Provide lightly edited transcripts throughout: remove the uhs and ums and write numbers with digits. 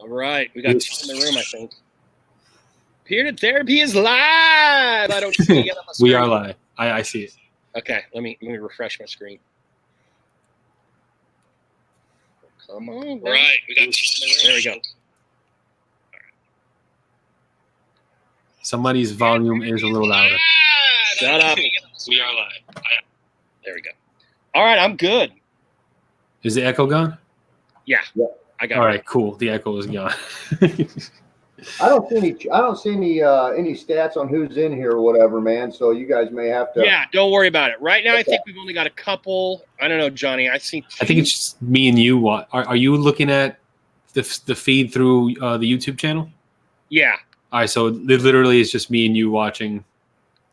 All right, we got two in the room, I think. Bearded Therapy is live. I don't see it on my screen. We are live. I see it. Okay, let me refresh my screen. Come on. Right, we got two in the room. There we go. Somebody's volume is a little louder. Shut up. We are live. There we go. All right, I'm good. Is the echo gone? Yeah. I got it. All right, cool. The echo is gone. I don't see any stats on who's in here or whatever, man. So you guys may have to. Yeah, don't worry about it. Right now, I think we've only got a couple. I don't know, Johnny. I think it's just me and you. Are you looking at the feed through the YouTube channel? Yeah. All right, so it literally is just me and you watching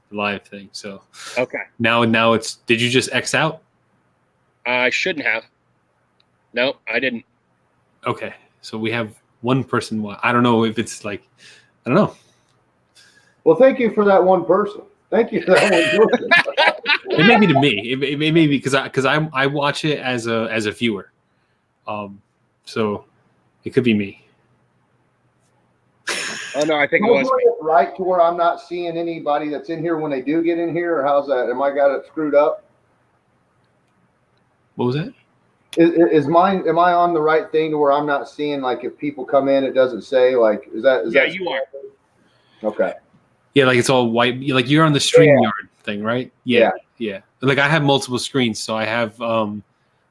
the live thing. So okay. Now it's. Did you just X out? I shouldn't have. No, I didn't. Okay, so we have one person. I don't know if it's like, I don't know. Well, thank you for that one person. Thank you for that one person. It may be to me. It may be because I watch it as a viewer. So it could be me. Oh no, I think it was right to where I'm not seeing anybody that's in here when they do get in here. Or how's that? Am I got it screwed up? What was that? Is mine? Am I on the right thing to where I'm not seeing like if people come in, it doesn't say like is that? Yeah, you are. Okay. Yeah, like it's all white. Like you're on the StreamYard thing, right? Yeah. Like I have multiple screens, so I have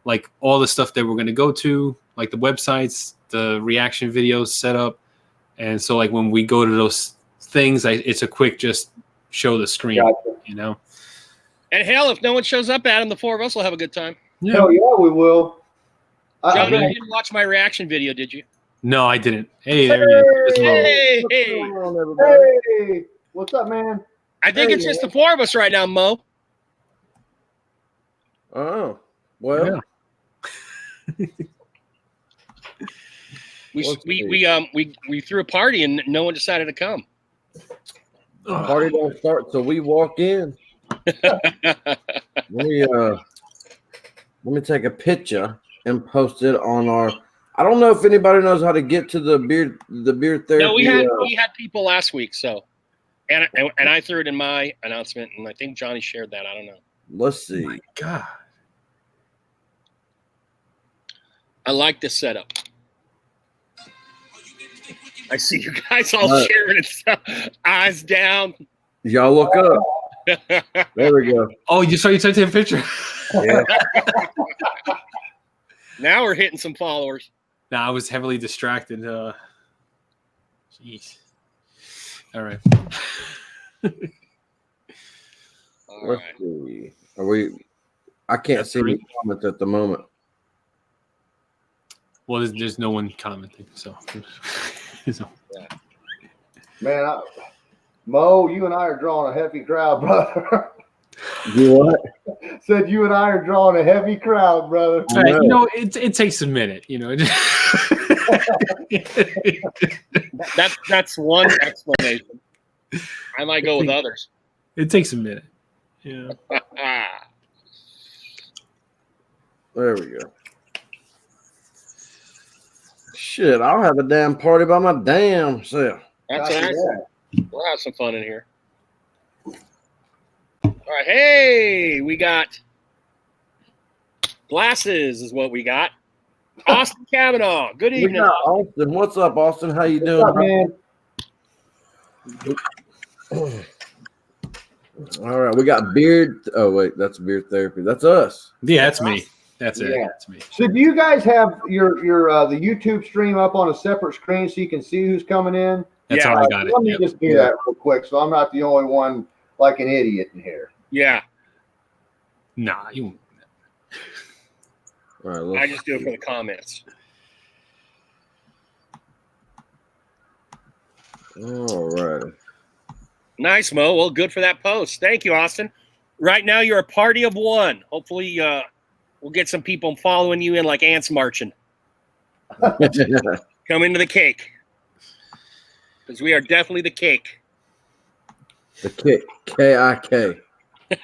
like all the stuff that we're gonna go to, like the websites, the reaction videos set up, and so like when we go to those things, it's a quick just show the screen, you know. And hell, if no one shows up, Adam, the four of us will have a good time. Yeah. Hell yeah, we will. Johnny, you didn't watch my reaction video, did you? No, I didn't. Hey, there he is. Hey, what's up, man? I think it's just the four of us right now, Mo. Oh, well. Yeah. We threw a party and no one decided to come. The party don't start till we walk in. Let me take a picture and post it on our. I don't know if anybody knows how to get to the beard therapy. No, we had people last week, so and I threw it in my announcement, and I think Johnny shared that. I don't know. Let's see. Oh my God, I like this setup. I see you guys all sharing and stuff. Eyes down. Y'all look up. There we go. Oh, you saw you took a picture. Yeah. Now we're hitting some followers. No, I was heavily distracted. Jeez. All right. Let's see. Are we? I can't see any comments at the moment. Well, there's no one commenting, so. Man, Mo, you and I are drawing a heavy crowd, brother. You what? Said you and I are drawing a heavy crowd, brother. Right, you know, it takes a minute, you know. That's one explanation. I might go with others. It takes a minute. Yeah. There we go. Shit, I'll have a damn party by my damn self. That's all right. We'll have some fun in here. All right. Hey, we got glasses is what we got. Austin Kavanaugh. Good evening. Austin. What's up, Austin? How you doing? What's up, man? All right, we got beard. Oh wait, that's beard therapy. That's us. Yeah, that's me. That's it. Yeah. That's me. So do you guys have your the YouTube stream up on a separate screen so you can see who's coming in? That's how I got it. Let me just do that real quick so I'm not the only one like an idiot in here. Yeah. Nah, you. All right, I just do it for the comments. All right. Nice, Mo. Well, good for that post. Thank you, Austin. Right now, you're a party of one. Hopefully, we'll get some people following you in like ants marching. Come into the cake. Because we are definitely the cake. The kick. K-I-K. Wait,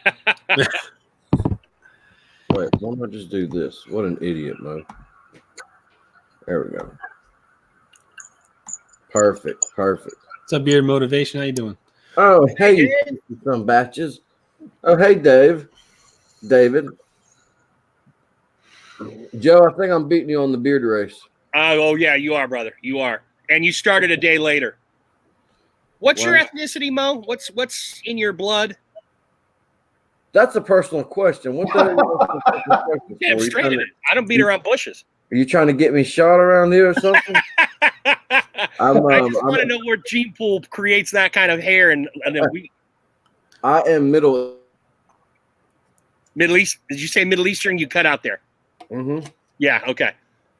why don't I just do this? What an idiot, Mo. There we go. Perfect. What's up, Beard Motivation? How you doing? Oh, hey, some batches. Oh, hey, David. Joe, I think I'm beating you on the beard race. Oh yeah, you are, brother. You are. And you started a day later. What's your ethnicity, Mo? What's in your blood? That's a personal question. What the Damn straight it is. I don't beat around bushes. Are you trying to get me shot around here or something? I just want to know where gene pool creates that kind of hair, and then I am Middle East. Did you say Middle Eastern? You cut out there. Mm-hmm. Yeah. Okay.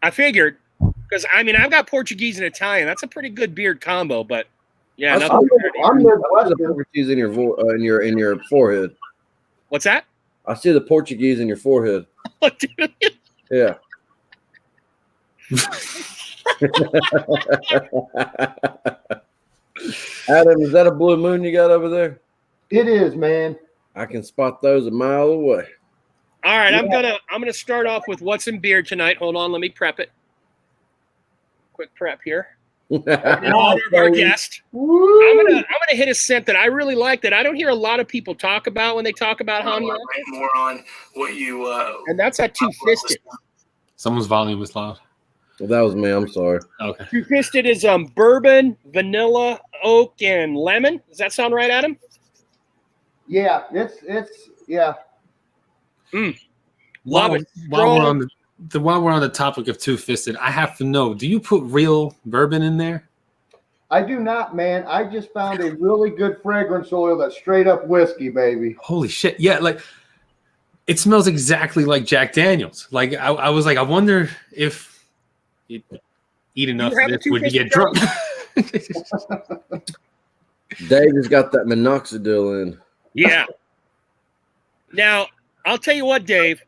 I figured because I mean I've got Portuguese and Italian. That's a pretty good beard combo. But yeah, I'm the Portuguese in your forehead. What's that? I see the Portuguese in your forehead. Yeah. Adam, is that a blue moon you got over there? It is, man. I can spot those a mile away. All right, yeah. I'm gonna start off with what's in beard tonight. Hold on, let me prep it. Quick prep here. In honor of our guest, I'm gonna hit a scent that I really like that I don't hear a lot of people talk about when they talk about Honyocker. More on what you and that's that two-fisted. Someone's volume was loud. Well, that was me. I'm sorry. Okay. Two-fisted is bourbon, vanilla, oak, and lemon. Does that sound right, Adam? Yeah, it's yeah. Love it. While we're on the topic of two-fisted, I have to know: do you put real bourbon in there? I do not, man. I just found a really good fragrance oil that's straight up whiskey, baby. Holy shit! Yeah, like it smells exactly like Jack Daniels. Like I was like, I wonder if you eat enough of this, would you get drunk? Dave has got that minoxidil in. Yeah. Now, I'll tell you what, Dave.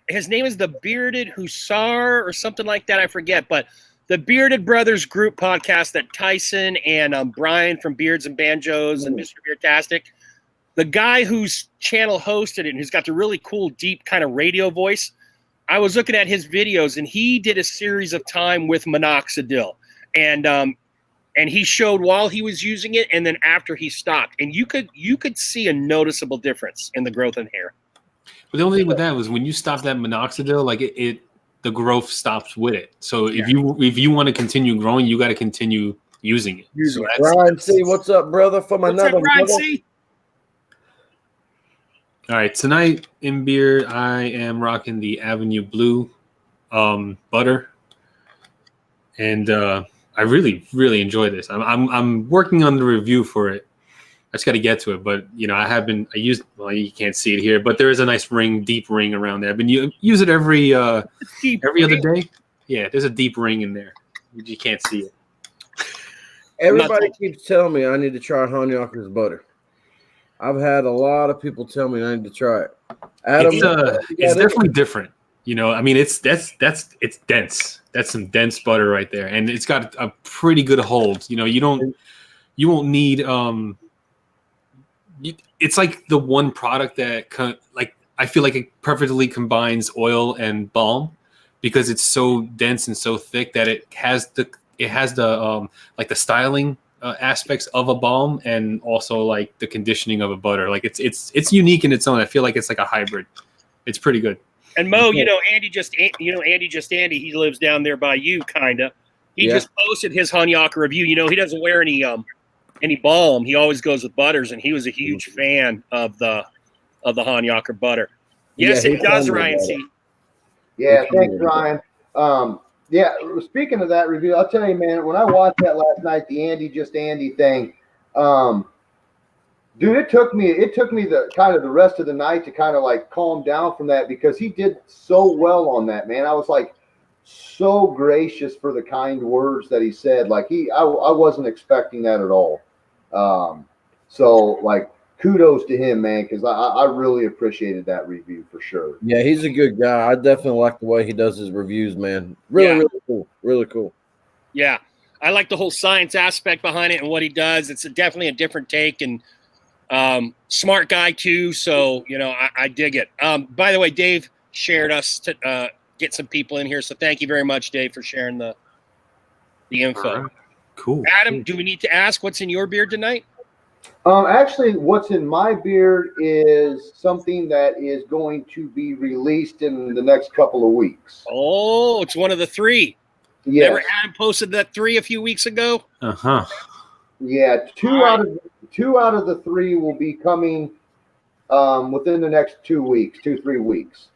His name is the Bearded Hussar or something like that. I forget. But the Bearded Brothers group podcast that Tyson and Brian from Beards and Banjos and Mr. Beardtastic, the guy whose channel hosted it and who's got the really cool, deep kind of radio voice, I was looking at his videos, and he did a series of time with minoxidil. And he showed while he was using it and then after he stopped. And you could see a noticeable difference in the growth in hair. But the only thing with that was when you stop that minoxidil, like the growth stops with it. So if you want to continue growing, you got to continue using it. So Brian C, what's up, brother? From another Brian C? All right, tonight in beer, I am rocking the Avenue Blue butter, and I really, really enjoy this. I'm working on the review for it. I just got to get to it, but well, you can't see it here, but there is a nice deep ring around there. I've been use it every other day. Yeah, there's a deep ring in there. You can't see it. Everybody keeps telling me I need to try Honyocker's butter. I've had a lot of people tell me I need to try it. Adam, it's definitely different. You know, I mean, it's dense. That's some dense butter right there, and it's got a pretty good hold. You know, you won't need it's like the one product that I feel like it perfectly combines oil and balm because it's so dense and so thick that it has the like the styling aspects of a balm and also like the conditioning of a butter. Like it's unique in its own. I feel like it's like a hybrid. It's pretty good. And Mo, Andy just Andy, he lives down there by you, kinda. He just posted his Honyocker review. You know, he doesn't wear any balm. He always goes with butters, and he was a huge fan of the Honyocker butter. Yes, it does, Ryan C. Yeah, thanks, Ryan. Yeah, speaking of that review, I'll tell you, man, when I watched that last night, the Andy thing, dude, it took me the kind of the rest of the night to kind of like calm down from that because he did so well on that, man. I was like so gracious for the kind words that he said. Like I wasn't expecting that at all. So like kudos to him, man, because I really appreciated that review for sure. Yeah, he's a good guy. I definitely like the way he does his reviews, man. Really cool. Really cool. Yeah. I like the whole science aspect behind it and what he does. It's definitely a different take and smart guy too. So, I dig it. By the way, Dave shared us to get some people in here. So thank you very much, Dave, for sharing the info. Cool. Adam, do we need to ask what's in your beard tonight? Actually, what's in my beard is something that is going to be released in the next couple of weeks. Oh, it's one of the 3. Yes. Remember Adam posted that 3 a few weeks ago? Uh-huh. Yeah, two out of the 3 will be coming within the next 3 weeks.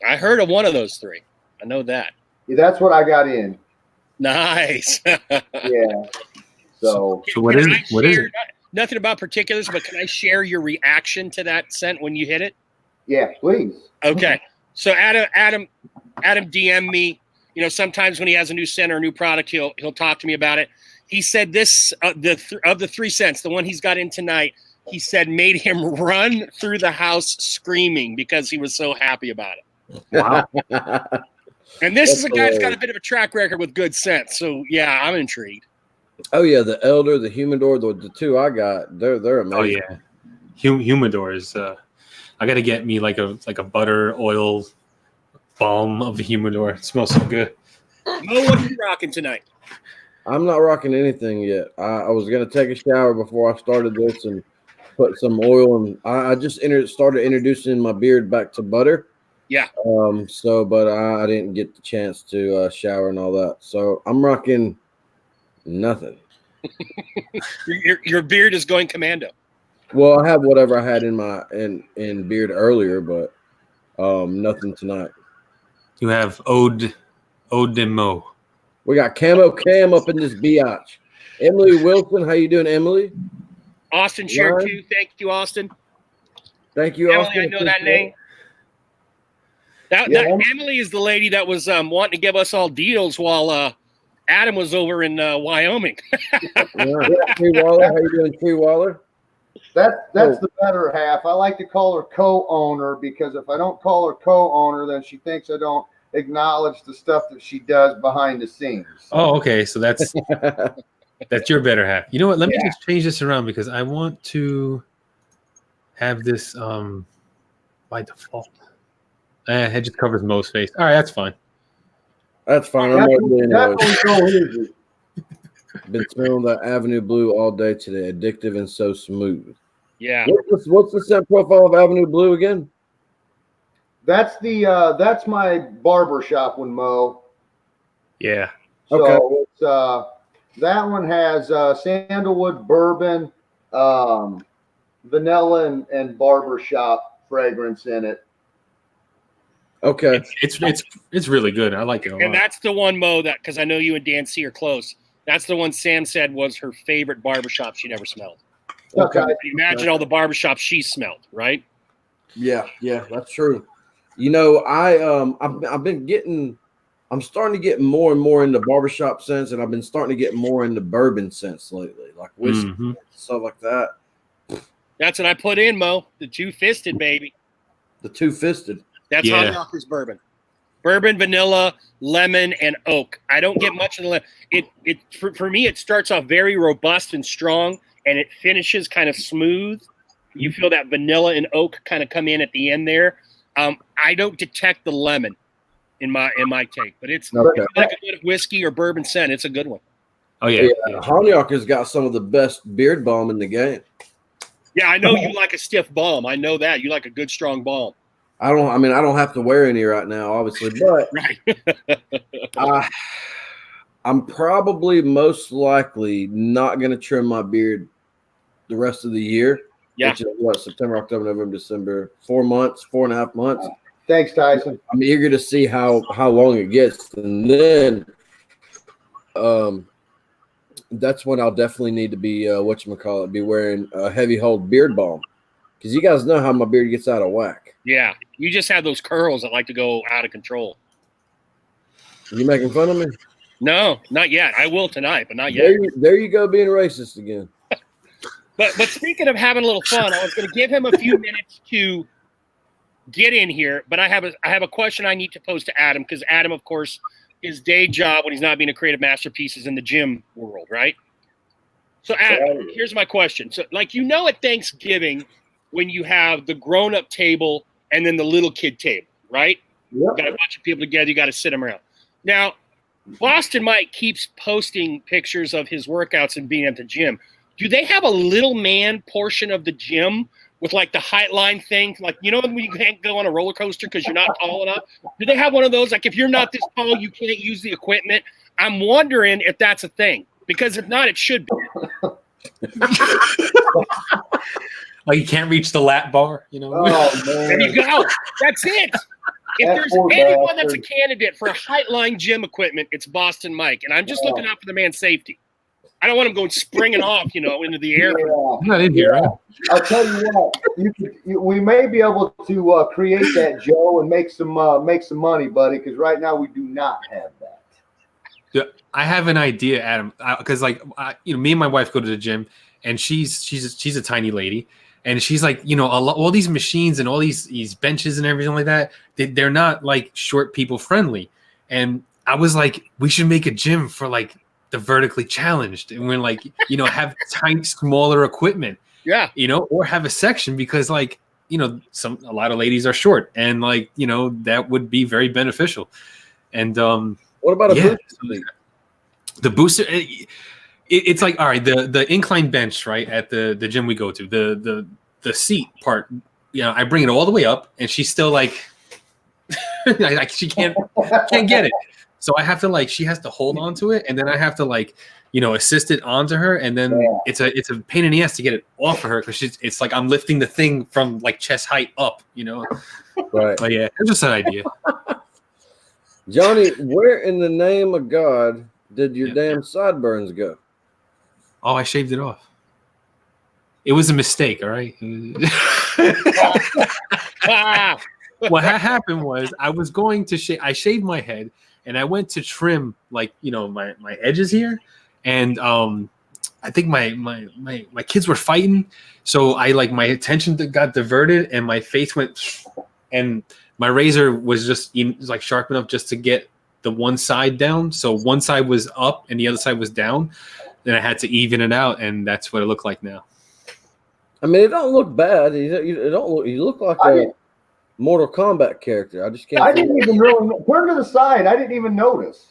I heard of one of those 3. I know that. Yeah, that's what I got in. Nice. Yeah. So what is it? What is it? Nothing about particulars, but can I share your reaction to that scent when you hit it? yeah, please. Okay. So Adam DM me. You know, sometimes when he has a new scent or a new product, he'll talk to me about it. He said this of the 3 scents, the one he's got in tonight, he said made him run through the house screaming because he was so happy about it. Wow. And this is a guy that's got a bit of a track record with good scents. So yeah, I'm intrigued. Oh yeah, the Elder, the Humidor, the 2 I got, they're amazing. Oh yeah. Humidor is I gotta get me like a butter oil balm of the Humidor. It smells so good. Mo, what are you rocking tonight? I'm not rocking anything yet. I was gonna take a shower before I started this and put some oil, and I just started introducing my beard back to butter. Yeah. But I didn't get the chance to shower and all that. So I'm rocking nothing. Your beard is going commando. Well, I have whatever I had in my in beard earlier, but nothing tonight. You have Ode de Mo. We got Camo Cam up in this biatch. Emily Wilson, how you doing, Emily? Austin shared Ryan? too. Thank you, Austin. Thank you, Emily, Austin. I know that name. That Emily is the lady that was wanting to give us all deals while Adam was over in Wyoming. Tree Waller, how you doing, Tree Waller? That's the better half. I like to call her co-owner because if I don't call her co-owner, then she thinks I don't acknowledge the stuff that she does behind the scenes. Oh, okay. So that's your better half. You know what? Let me just change this around because I want to have this by default. It just covers Mo's face. All right, that's fine. That's fine. I'm been smelling that Avenue Blue all day today. Addictive and so smooth. Yeah. What's the scent profile of Avenue Blue again? That's my barber shop one, Mo. Yeah. So Okay. it's that one has sandalwood, bourbon, vanilla, and barber shop fragrance in it. Okay. It's really good. I like it a lot. And that's the one, Mo, that because I know you and Dan C are close. That's the one Sam said was her favorite barbershop she'd ever smelled. Okay. Imagine all the barbershops she smelled, right? Yeah, that's true. You know, I'm starting to get more and more into barbershop scents, and I've been starting to get more into bourbon scents lately, like whiskey, stuff like that. That's what I put in, Mo. The 2-fisted, baby. The 2-fisted. That's Honyocker's bourbon. Bourbon, vanilla, lemon, and oak. I don't get much of the lemon. For me, it starts off very robust and strong, and it finishes kind of smooth. You feel that vanilla and oak kind of come in at the end there. I don't detect the lemon in my take, but it's like a good whiskey or bourbon scent. It's a good one. Oh yeah. Honyocker's got some of the best beard balm in the game. Yeah, I know you like a stiff balm. I know that you like a good strong balm. I don't have to wear any right now, obviously, but right. I'm probably most likely not going to trim my beard the rest of the year. Yeah. Which is what, September, October, November, December, 4.5 months. Thanks, Tyson. I'm eager to see how long it gets. And then that's when I'll definitely need to be, be wearing a heavy hold beard balm. Because you guys know how my beard gets out of whack. Yeah. You just have those curls that like to go out of control. You making fun of me? No, not yet. I will tonight, but not yet. There you go, being racist again. But speaking of having a little fun, I was going to give him a few minutes to get in here, but I have a question I need to pose to Adam because Adam, of course, his day job when he's not being a creative masterpiece is in the gym world, right? So Adam, here's my question. So at Thanksgiving when you have the grown-up table and then the little kid table, right? Yep. You got a bunch of people together, you got to sit them around. Now, Boston Mike keeps posting pictures of his workouts and being at the gym. Do they have a little man portion of the gym with like the height line thing? Like, you know, when you can't go on a roller coaster because you're not tall enough? Do they have one of those? Like, if you're not this tall, you can't use the equipment? I'm wondering if that's a thing, because if not, it should be. Like you can't reach the lap bar, you know? Oh, man. There you go. That's it. If That there's poor anyone that's a bastard. candidate for height line gym equipment, it's Boston Mike. And I'm just looking out for the man's safety. I don't want him going springing off, you know, into the air. Yeah. I'm not in here, right? I'll tell you what. We may be able to create that, Joe, and make some money, buddy. Because right now we do not have that. Yeah, I have an idea, Adam, because me and my wife go to the gym, and she's a tiny lady, and she's like, you know, all these machines and all these benches and everything like that, they're not like short people friendly. And I was like, we should make a gym for like the vertically challenged, and we're like, you know, have tiny, smaller equipment, Yeah. you know, or have a section, because like, you know, a lot of ladies are short, and like, you know, that would be very beneficial. And What about a yeah, booster seat? the booster, it's like, all right, the incline bench, right, at the gym we go to, the seat part, you know, I bring it all the way up, and she's still like, like she can't get it. So I have to like, she has to hold on to it, and then I have to like, you know, assist it onto her, and then it's a pain in the ass to get it off of her, because it's like I'm lifting the thing from like chest height up, you know. Right. But yeah, it's just an idea. Johnny, where in the name of God did your damn sideburns go? Oh, I shaved it off. It was a mistake, all right? Ah, What happened was I was going to shave. I shaved my head, and I went to trim, like, you know, my edges here, and I think my kids were fighting, so I like my attention got diverted, and my face went, and my razor was just like sharp enough just to get the one side down. So one side was up and the other side was down. Then I had to even it out, and that's what it looked like now. I mean, it don't look bad. You look like a Mortal Kombat character. I just can't. I didn't even really turn to the side. I didn't even notice.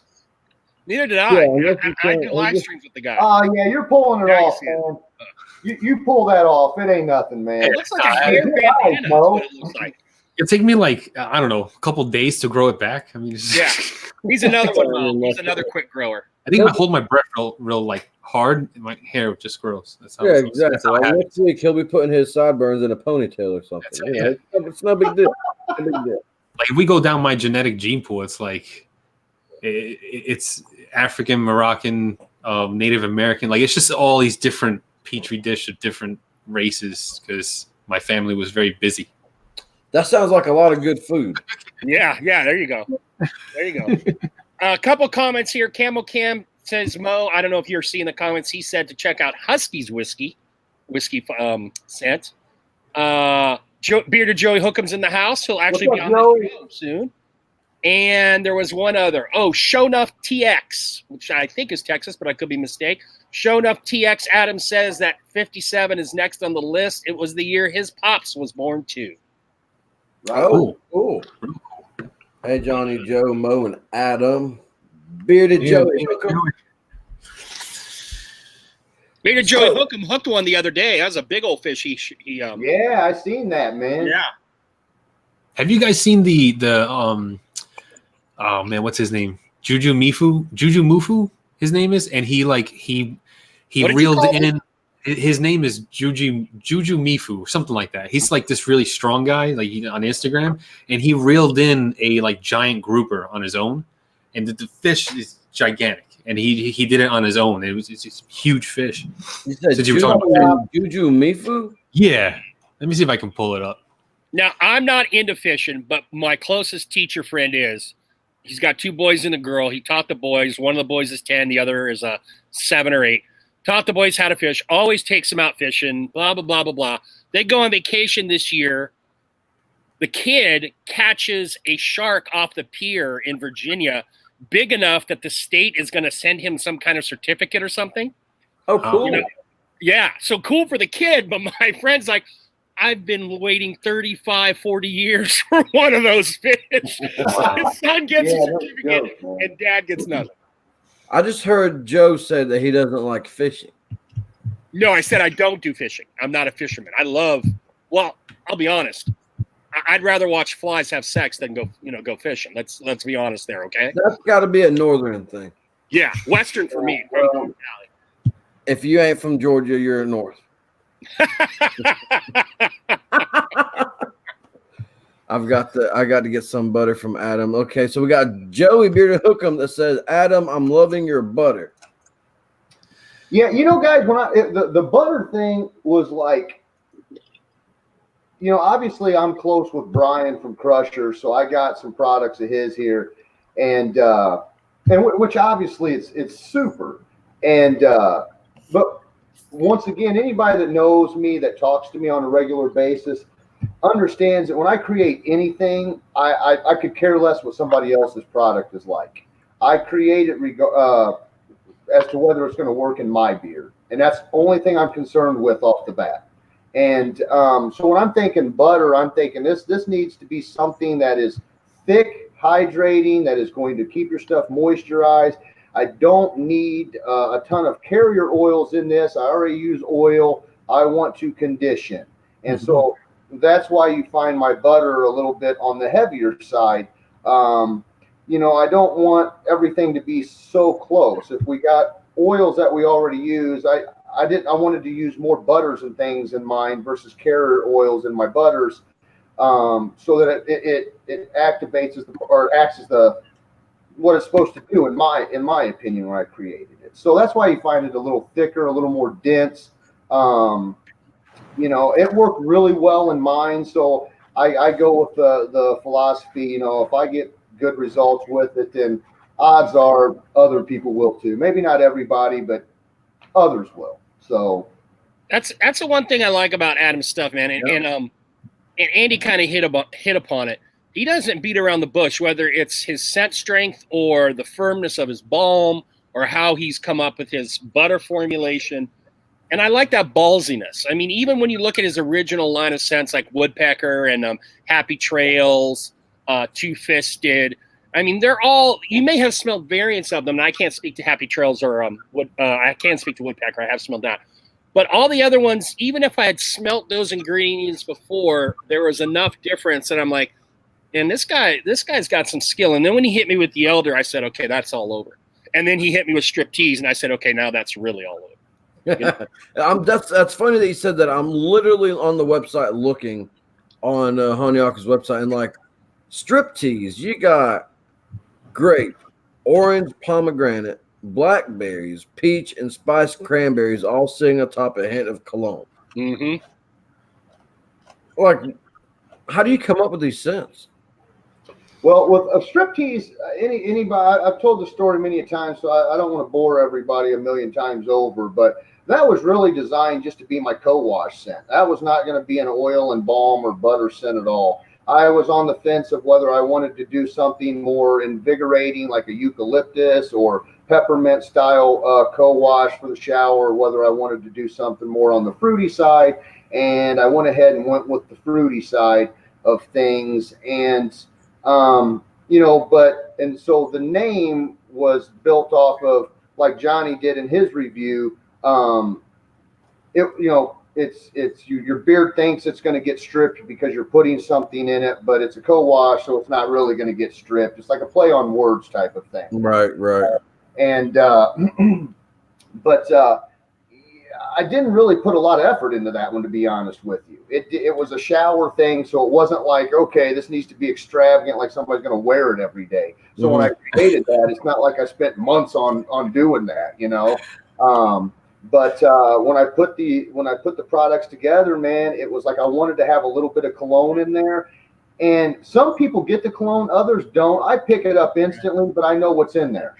neither did I. Yeah, I do live streams with the guy. Oh yeah, you're pulling it Yeah, you off, see it. man. You pull that off. It ain't nothing, man. It looks like a hair bandana. That's what it looks like. It'll take me like, I don't know, a couple days to grow it back. I mean, Yeah. He's another one, Mo. He's another quick grower. I think if I hold my breath real like hard, my hair just grows. That's how Yeah, it looks. That's exactly. how it Like, happens. next week he'll be putting his sideburns in a ponytail or something. That's You right, know, it's no big deal. No big deal. Like if we go down my genetic gene pool, it's like it's African, Moroccan, Native American. Like it's just all these different petri dish of different races, because my family was very busy. That sounds like a lot of good food. Yeah, there you go. There you go. A couple comments here. Camel Cam says, Mo, I don't know if you're seeing the comments. He said to check out Husky's whiskey scent. Bearded Joey Hookham's in the house. He'll actually What's be up, on the Joey? show soon. And there was one other. Oh, Shownuff TX, which I think is Texas, but I could be mistaken. Shownuff TX, Adam says that 57 is next on the list. It was the year his pops was born too. Oh, cool. Hey, Johnny, Joe, Mo, and Adam. Bearded Joey Hookham. Bearded Joey Hookham hooked one the other day. That was a big old fish. Yeah, I seen that, man. Yeah. Have you guys seen the oh man, what's his name? Juju Mufu, his name is, and he What did you reeled call in. His name is Juju Mifu, something like that. He's like this really strong guy, like on Instagram, and he reeled in a like giant grouper on his own, and the fish is gigantic, and he did it on his own. It's a huge fish. You said Since you were talking about Juju Mifu? Yeah, let me see if I can pull it up. Now, I'm not into fishing, but my closest teacher friend is. He's got two boys and a girl. He taught the boys. One of the boys is 10. The other is 7 or 8. Taught the boys how to fish. Always takes them out fishing, blah, blah, blah, blah, blah. They go on vacation this year. The kid catches a shark off the pier in Virginia big enough that the state is going to send him some kind of certificate or something. Oh, cool. You know, yeah, so cool for the kid, but my friend's like, I've been waiting 35, 40 years for one of those fish. His son gets a certificate, and dad gets nothing. I just heard Joe say that he doesn't like fishing. No, I said I don't do fishing. I'm not a fisherman. Well, I'll be honest. I'd rather watch flies have sex than go fishing. Let's be honest there, okay? That's got to be a northern thing. Yeah, Western for me. If you ain't from Georgia, you're north. I got to get some butter from Adam. Okay, so we got Joey Bearded Hookem that says, Adam, I'm loving your butter. Yeah, guys, when the butter thing was like, obviously I'm close with Brian from Crusher, so I got some products of his here, and which obviously it's super, and but once again, anybody that knows me, that talks to me on a regular basis, understands that when I create anything, I could care less what somebody else's product is like. I create it as to whether it's going to work in my beard, and that's the only thing I'm concerned with off the bat. And so when I'm thinking butter, I'm thinking this needs to be something that is thick, hydrating, that is going to keep your stuff moisturized. I don't need a ton of carrier oils in this. I already use oil. I want to condition. And so that's why you find my butter a little bit on the heavier side. I don't want everything to be so close. If we got oils that we already use, I wanted to use more butters and things in mine versus carrier oils in my butters, so that it activates acts as what it's supposed to do in my opinion when I created it. So that's why you find it a little thicker, a little more dense. It worked really well in mine. So I go with the philosophy, if I get good results with it, then odds are other people will too. Maybe not everybody, but others will. So that's the one thing I like about Adam's stuff, man. And Andy kind of hit upon it. He doesn't beat around the bush, whether it's his scent strength or the firmness of his balm or how he's come up with his butter formulation. And I like that ballsiness. I mean, even when you look at his original line of scents like Woodpecker and Happy Trails, Two Fisted, I mean, they're all, you may have smelled variants of them. And I can't speak to Happy Trails or I can speak to Woodpecker. I have smelled that. But all the other ones, even if I had smelt those ingredients before, there was enough difference. And I'm like, and this guy's got some skill. And then when he hit me with the Elder, I said, okay, that's all over. And then he hit me with Striptease, and I said, okay, now that's really all over. You know? That's funny that you said that. I'm literally on the website looking on Honyocker's website, and like Striptease, you got grape, orange, pomegranate, blackberries, peach, and spiced cranberries all sitting atop a hint of cologne. Mm-hmm. Like, how do you come up with these scents? Well, with a Striptease, anybody, I've told the story many times, so I don't want to bore everybody a million times over, but that was really designed just to be my co-wash scent. That was not going to be an oil and balm or butter scent at all. I was on the fence of whether I wanted to do something more invigorating, like a eucalyptus or peppermint style co-wash for the shower, or whether I wanted to do something more on the fruity side. And I went ahead and went with the fruity side of things. And so the name was built off of, like Johnny did in his review. It's your beard thinks it's going to get stripped because you're putting something in it, but it's a co-wash, so it's not really going to get stripped. It's like a play on words type of thing. Right. And I didn't really put a lot of effort into that one, to be honest with you. It was a shower thing, so it wasn't like, okay, this needs to be extravagant, like somebody's going to wear it every day. So when I created that, it's not like I spent months on doing that, But when I put the products together, man, it was like I wanted to have a little bit of cologne in there. And some people get the cologne, others don't. I pick it up instantly, but I know what's in there,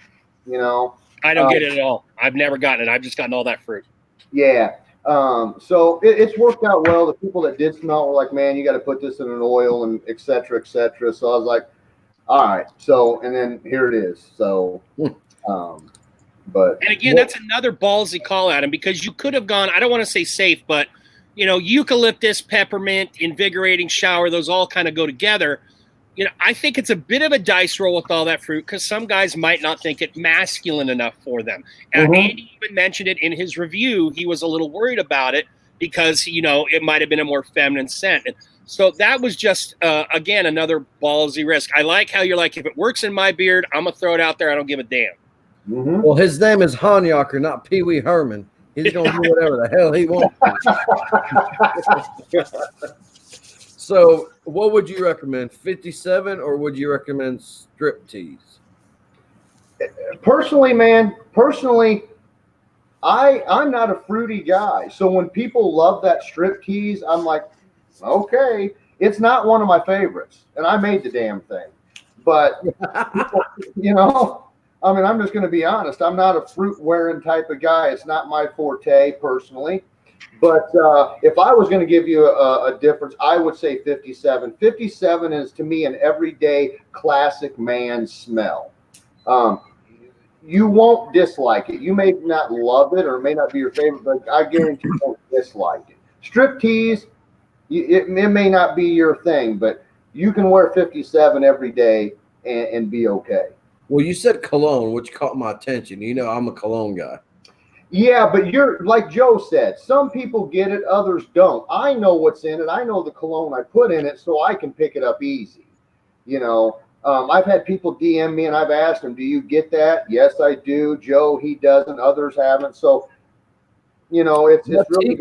I don't get it at all. I've never gotten it. I've just gotten all that fruit. Yeah. So it's worked out well. The people that did smell it were like, man, you got to put this in an oil and et cetera, et cetera. So I was like, all right. So, and then here it is. So, and again, that's another ballsy call at him, because you could have gone, I don't want to say safe, but eucalyptus, peppermint, invigorating shower, those all kind of go together. I think it's a bit of a dice roll with all that fruit because some guys might not think it masculine enough for them. Andy even mentioned it in his review. He was a little worried about it because, it might have been a more feminine scent. And so that was just, again, another ballsy risk. I like how you're like, if it works in my beard, I'm going to throw it out there. I don't give a damn. Well, his name is Honyocker, not Pee Wee Herman. He's going to do whatever the hell he wants. So, what would you recommend, 57, or would you recommend striptease? Personally, I'm not a fruity guy. So when people love that striptease, I'm like, okay. It's not one of my favorites, and I made the damn thing. But, I'm just going to be honest. I'm not a fruit-wearing type of guy. It's not my forte, personally. But if I was going to give you a difference, I would say 57. 57 is, to me, an everyday classic man smell. You won't dislike it. You may not love it or it may not be your favorite, but I guarantee you won't dislike it. Striptease, it may not be your thing, but you can wear 57 every day and be okay. Well, you said cologne, which caught my attention. I'm a cologne guy. Yeah, but you're like Joe said, some people get it, others don't. I know what's in it. I know the cologne I put in it, so I can pick it up easy. I've had people DM me and I've asked them, do you get that? Yes, I do. Joe, he doesn't. Others haven't. So, it's really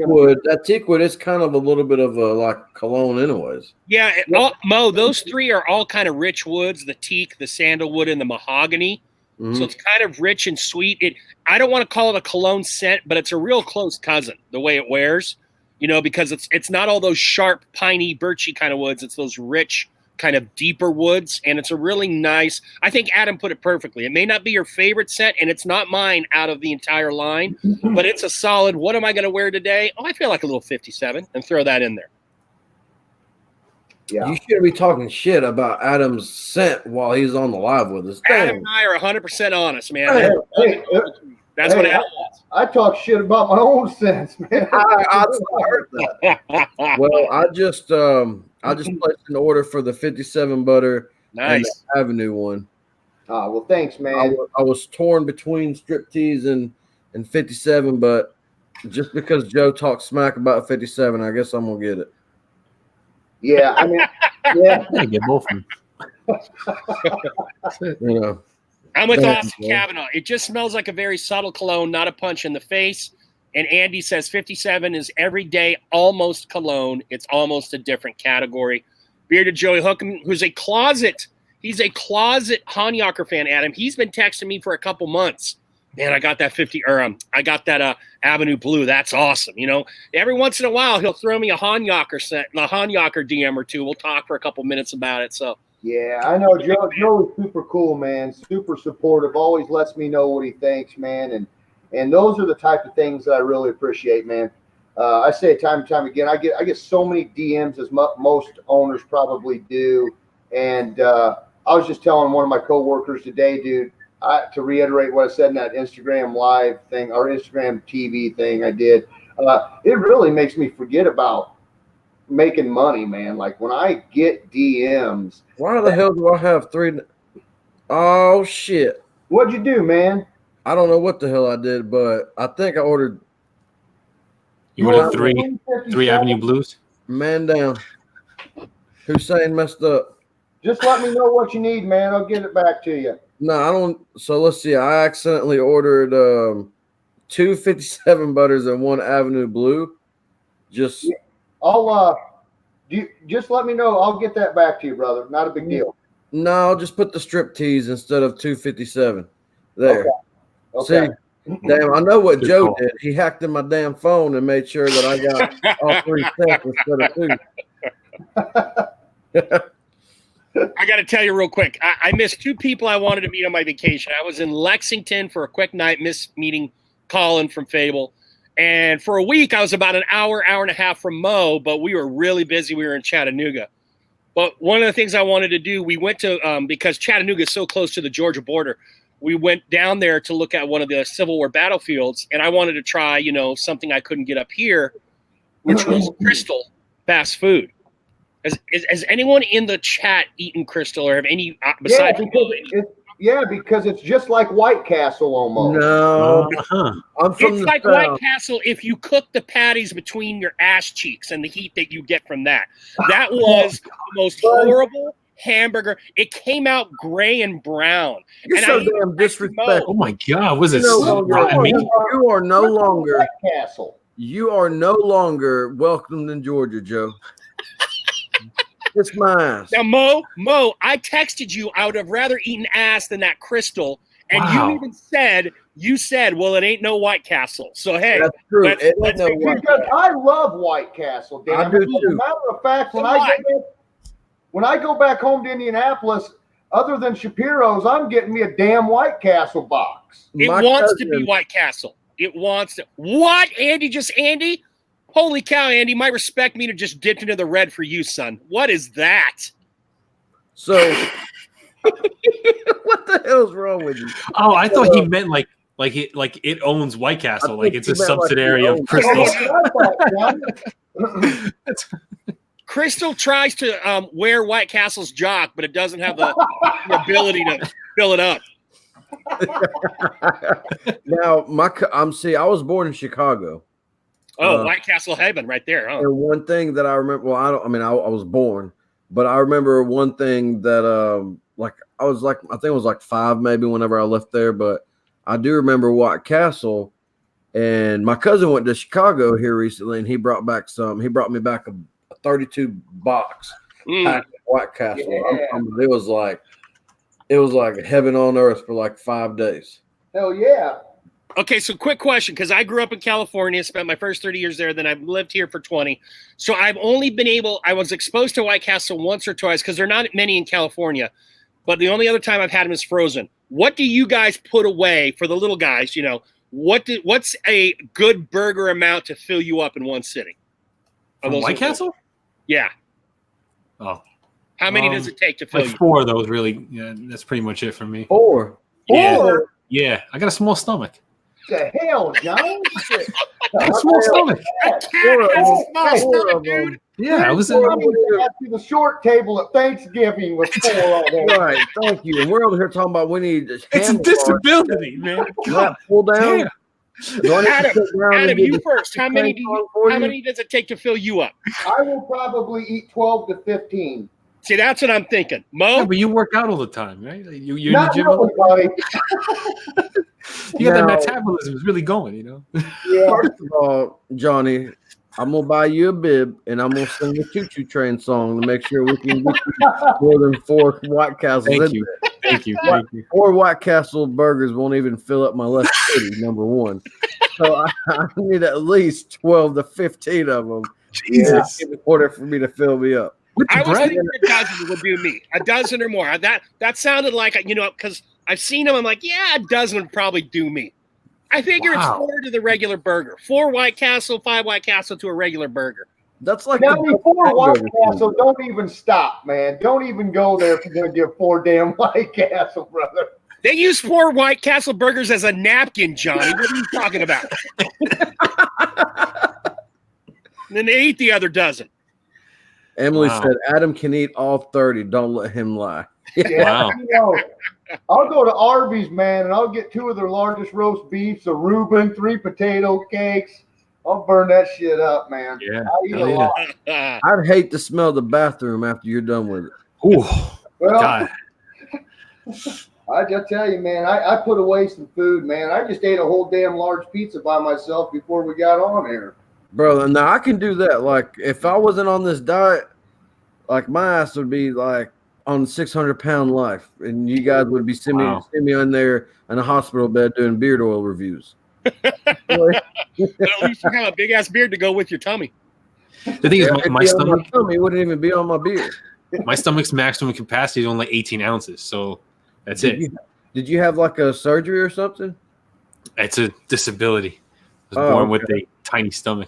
that teak wood is kind of a little bit of a like cologne anyways. Yeah. Mo, those three are all kind of rich woods, the teak, the sandalwood, and the mahogany. So it's kind of rich and sweet. I don't want to call it a cologne scent, but it's a real close cousin, the way it wears, because it's not all those sharp, piney, birchy kind of woods. It's those rich, kind of deeper woods. And it's a really nice, I think Adam put it perfectly. It may not be your favorite scent, and it's not mine out of the entire line, but it's a solid, what am I going to wear today? Oh, I feel like a little 57 and throw that in there. Yeah. You shouldn't be talking shit about Adam's scent while he's on the live with us. Adam and I are 100% honest, man. That's what Adam wants. I talk shit about my own scents, man. I heard that. Well, I just placed an order for the 57 butter and the Avenue one. Well, thanks, man. I was torn between striptease and 57, but just because Joe talks smack about 57, I guess I'm gonna get it. Yeah, yeah. I get both of them. I'm with Austin Kavanaugh. It just smells like a very subtle cologne, not a punch in the face. And Andy says 57 is everyday almost cologne. It's almost a different category. Bearded Joey Hookham, who's he's a closet Honyocker fan, Adam. He's been texting me for a couple months. Man, I got that I got that Avenue Blue. That's awesome. Every once in a while he'll throw me a Honyocker DM or two. We'll talk for a couple minutes about it. So yeah, I know Joe is super cool, man. Super supportive. Always lets me know what he thinks, man. And those are the type of things that I really appreciate, man. I say it time and time again. I get so many DMs as most owners probably do. And I was just telling one of my coworkers today, dude. To reiterate what I said in that Instagram live thing or Instagram TV thing I did, it really makes me forget about making money, man. Like when I get DMs. Why the hell do I have 3? Oh, shit. What'd you do, man? I don't know what the hell I did, but I think I ordered. You ordered 3 Avenue Blues? Man down. Hussein messed up. Just let me know what you need, man. I'll get it back to you. No, I don't. So let's see. I accidentally ordered 2 57 butters and 1 Avenue Blue. Just just let me know. I'll get that back to you, brother. Not a big deal. No, I'll just put the striptease instead of 257. There. Okay. See, damn, I know what Joe did. He hacked in my damn phone and made sure that I got all 3 sets instead of 2. I got to tell you real quick. I missed 2 people I wanted to meet on my vacation. I was in Lexington for a quick night, missed meeting Colin from Fable. And for a week, I was about an hour and a half from Mo, but we were really busy. We were in Chattanooga. But one of the things I wanted to do, we went to, because Chattanooga is so close to the Georgia border, we went down there to look at one of the Civil War battlefields. And I wanted to try, something I couldn't get up here, which was Crystal fast food. Has anyone in the chat eaten Crystal or have any besides? Because it's just like White Castle almost. No, I'm from It's the like South. White Castle if you cook the patties between your ass cheeks and the heat that you get from that. That was the most horrible hamburger. It came out gray and brown. You're and so damn disrespectful. Oh my God, was it You rotten meat? You are no longer White Castle. You are no longer welcomed in Georgia, Joe. It's my ass. Now, Mo, I texted you. I would have rather eaten ass than that Crystal, and you even said, well, it ain't no White Castle. So hey, that's true. Because I love White Castle. Damn. I do too. As a matter of fact, when I go back home to Indianapolis, other than Shapiro's, I'm getting me a damn White Castle box. It wants to be White Castle. It wants to. What, Andy? Just Andy? Holy cow, Andy! Might respect me to just dip into the red for you, son. What is that? So, what the hell's wrong with you? Oh, I thought he meant like it owns White Castle, like it's a subsidiary of Crystal. Crystal tries to wear White Castle's jock, but it doesn't have the ability to fill it up. Now, I was born in Chicago. Oh, White Castle heaven right there. Huh? And one thing that I remember, I was born, but I remember one thing that, I think it was like 5 maybe whenever I left there, but I do remember White Castle, and my cousin went to Chicago here recently, and he brought me back a 32 box pack of White Castle. Yeah. It was like heaven on earth for like 5 days. Hell yeah. Okay, so quick question, because I grew up in California, spent my first 30 years there, then I've lived here for 20. So I've only I was exposed to White Castle once or twice, because there are not many in California, but the only other time I've had them is frozen. What do you guys put away for the little guys, what's a good burger amount to fill you up in one sitting? White Castle? Yeah. Oh. How many does it take to fill you? 4 of those, really. Yeah, that's pretty much it for me. 4? Yeah, I got a small stomach. The hell, John? A small stomach. Dude. Yeah, I was to the short table at Thanksgiving with 4 of them. Right, thank you. And we're over here talking about we need. It's a disability, man. God, pull down. Adam, you first. How many does it take to fill you up? I will probably eat 12 to 15. See, that's what I'm thinking. Mo? Yeah, but you work out all the time, right? You're in the Not gym. really, buddy. That metabolism is really going, Yeah. First of all, Johnny, I'm gonna buy you a bib and I'm gonna sing the Choo Choo Train song to make sure we can get you more than 4 White Castles. Thank you. 4 White Castle burgers won't even fill up my left titty, number 1. So I need at least 12 to 15 of them. Jesus. In order for me to fill me up. I was thinking a dozen would do me. A dozen or more. That sounded like, because I've seen them. I'm like, yeah, a dozen would probably do me. I figure it's 4 to the regular burger. 4 White Castle, 5 White Castle to a regular burger. That's like now before White Castle, don't even stop, man. Don't even go there if you're going to give 4 damn White Castle, brother. They use 4 White Castle burgers as a napkin, Johnny. What are you talking about? And then they eat the other dozen. Emily said, Adam can eat all 30. Don't let him lie. Yeah, I'll go to Arby's, man, and I'll get 2 of their largest roast beefs, a Reuben, 3 potato cakes. I'll burn that shit up, man. Yeah. I eat a lot. I'd hate to smell the bathroom after you're done with it. Ooh, Well, God. I just tell you, man, I put away some food, man. I just ate a whole damn large pizza by myself before we got on here. Bro, now I can do that. Like, if I wasn't on this diet, like, my ass would be, like, on 600-pound life, and you guys would be seeing me on there in a hospital bed doing beard oil reviews. But at least you have a big-ass beard to go with your tummy. The thing is, my stomach wouldn't even be on my beard. My stomach's maximum capacity is only 18 ounces, so that's it. Did you have, like, a surgery or something? It's a disability. I was born with a tiny stomach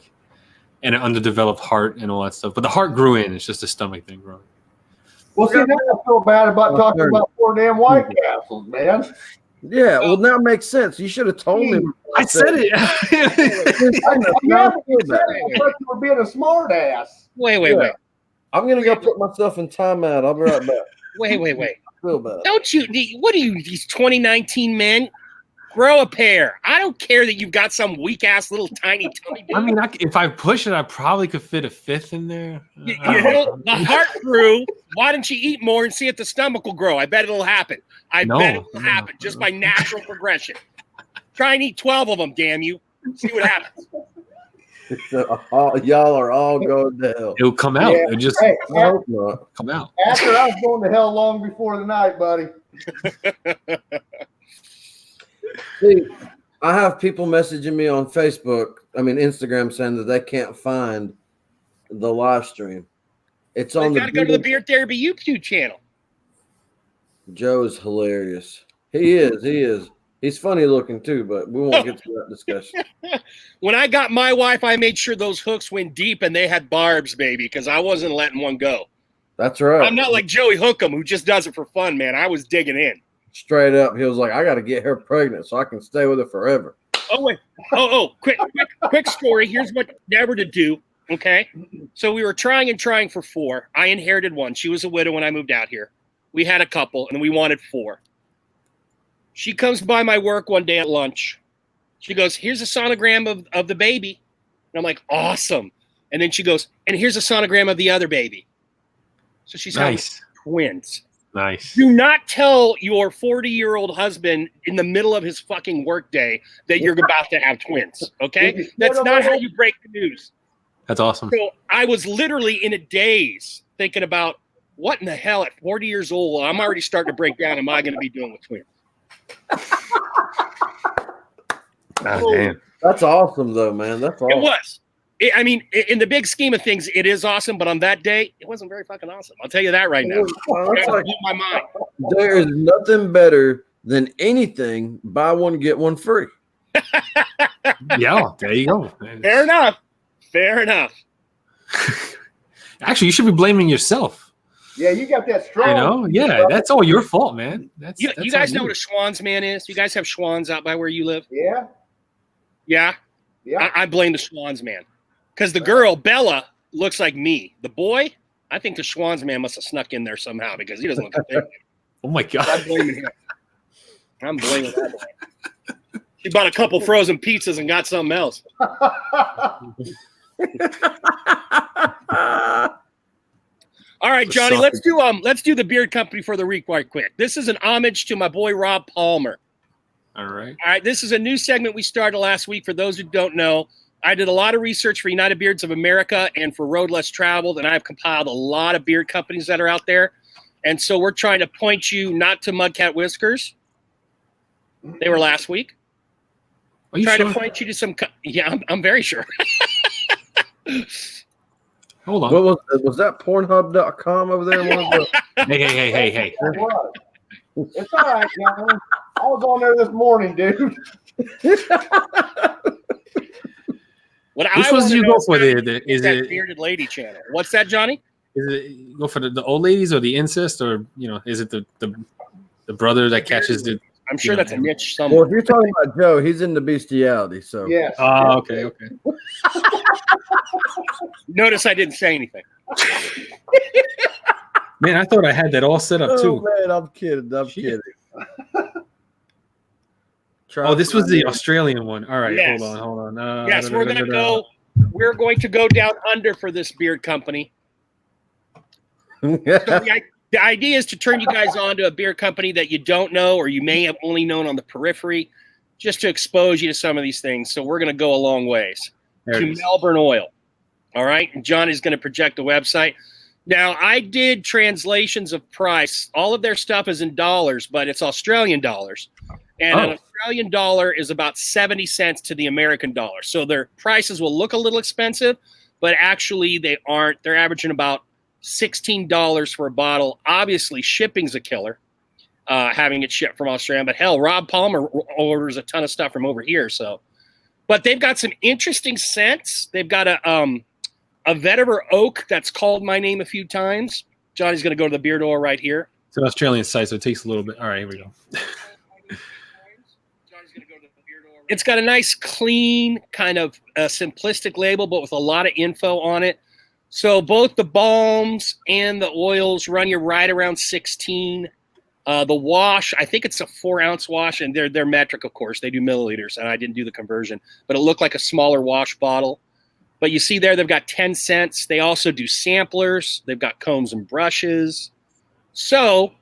and an underdeveloped heart and all that stuff. But the heart grew in. It's just a stomach thing growing. Well, see, now I feel bad about talking about 4 damn White Castles, man. Yeah, well, now it makes sense. You should have told me. I said it. You said it like you were being a smart ass. Wait. I'm gonna go put myself in timeout. I'll be right back. Wait. I feel bad. Don't you? What are you? These 2019 men? Grow a pair. I don't care that you've got some weak ass little tiny tummy. Dude. I mean, if I push it, I probably could fit a fifth in there. You know, the heart grew. Why don't you eat more and see if the stomach will grow? I bet it'll happen. I bet it will happen just by natural progression. Try and eat 12 of them, damn you. See what happens. Y'all are all going to hell. It'll come out. Yeah. It'll just Hey, come out. after I was going to hell long before the night, buddy. See, I have people messaging me on Instagram, saying that they can't find the live stream. It's on You got to go to the Beard Therapy YouTube channel. Joe is hilarious. He is. He's funny looking too, but we won't get to that discussion. When I got my wife, I made sure those hooks went deep and they had barbs, baby, because I wasn't letting one go. That's right. I'm not like Joey Hookham, who just does it for fun, man. I was digging in. Straight up, he was like, I got to get her pregnant so I can stay with her forever. Oh, wait. Quick story. Here's what never to do, okay? So we were trying for 4. I inherited 1. She was a widow when I moved out here. We had a couple, and we wanted 4. She comes by my work one day at lunch. She goes, here's a sonogram of the baby. And I'm like, awesome. And then she goes, and here's a sonogram of the other baby. So she's having twins. Nice. Do not tell your 40-year-old husband in the middle of his fucking workday that you're about to have twins, okay? That's not how you break the news. That's awesome. So I was literally in a daze thinking about what in the hell at 40 years old, I'm already starting to break down. Am I going to be doing with twins? Damn. That's awesome, though, man. That's awesome. It was. I mean, in the big scheme of things, it is awesome. But on that day, it wasn't very fucking awesome. I'll tell you that right now. It blew my mind. There is nothing better than anything buy one, get one free. Yeah, there you go. Fair enough. Actually, you should be blaming yourself. Yeah, you got that strong. You know, yeah, that's all your fault, man. That's you guys know what a Schwann's man is? You guys have Schwann's out by where you live? Yeah. Yeah? Yeah. I blame the Schwann's man. Because the girl, Bella, looks like me. The boy, I think the Schwann's man must have snuck in there somehow because he doesn't look like that. Oh, my God. I'm blaming him. I'm blaming that boy. She bought a couple frozen pizzas and got something else. All right, Johnny, let's do the beard company for the week right quick. This is an homage to my boy Rob Palmer. All right. This is a new segment we started last week. For those who don't know, I did a lot of research for United Beards of America and for Road Less Traveled, and I've compiled a lot of beard companies that are out there. And so we're trying to point you not to Mudcat Whiskers. They were last week. Are you trying sure? to point you to some. Yeah, I'm very sure. Hold on. What was that Pornhub.com over there? Hey. It was. It's all right, John. I was on there this morning, dude. Which ones do you go for? Is it bearded lady channel? What's that, Johnny? Is it go for the old ladies or the incest, or is it the brother that catches the? I'm sure that's a niche somewhere. Well, if you're talking about Joe, he's into bestiality. So Yes. Oh, okay. Notice I didn't say anything. Man, I thought I had that all set up too. Oh man, I'm kidding. Oh, this was the Australian one. All right, Yes. hold on. Yes, we're going to go down under for this beard company. So the idea is to turn you guys on to a beer company that you don't know or you may have only known on the periphery, just to expose you to some of these things. So we're going to go a long ways. To Melbourne Oil. All right. And Johnny's going to project the website. Now, I did translations of price. All of their stuff is in dollars, but it's Australian dollars. And an Australian dollar is about 70 cents to the American dollar. So their prices will look a little expensive, but actually they aren't. They're averaging about $16 for a bottle. Obviously, shipping's a killer, having it shipped from Australia. But hell, Rob Palmer orders a ton of stuff from over here. So, but they've got some interesting scents. They've got a vetiver oak that's called my name a few times. Johnny's going to go to the beard oil right here. It's an Australian site, so it takes a little bit. All right, here we go. It's got a nice, clean, kind of simplistic label, but with a lot of info on it. So both the balms and the oils run you right around 16. The wash, I think it's a 4-ounce wash, and they're metric, of course. They do milliliters, and I didn't do the conversion, but it looked like a smaller wash bottle. But you see there, they've got 10 cents. They also do samplers. They've got combs and brushes. So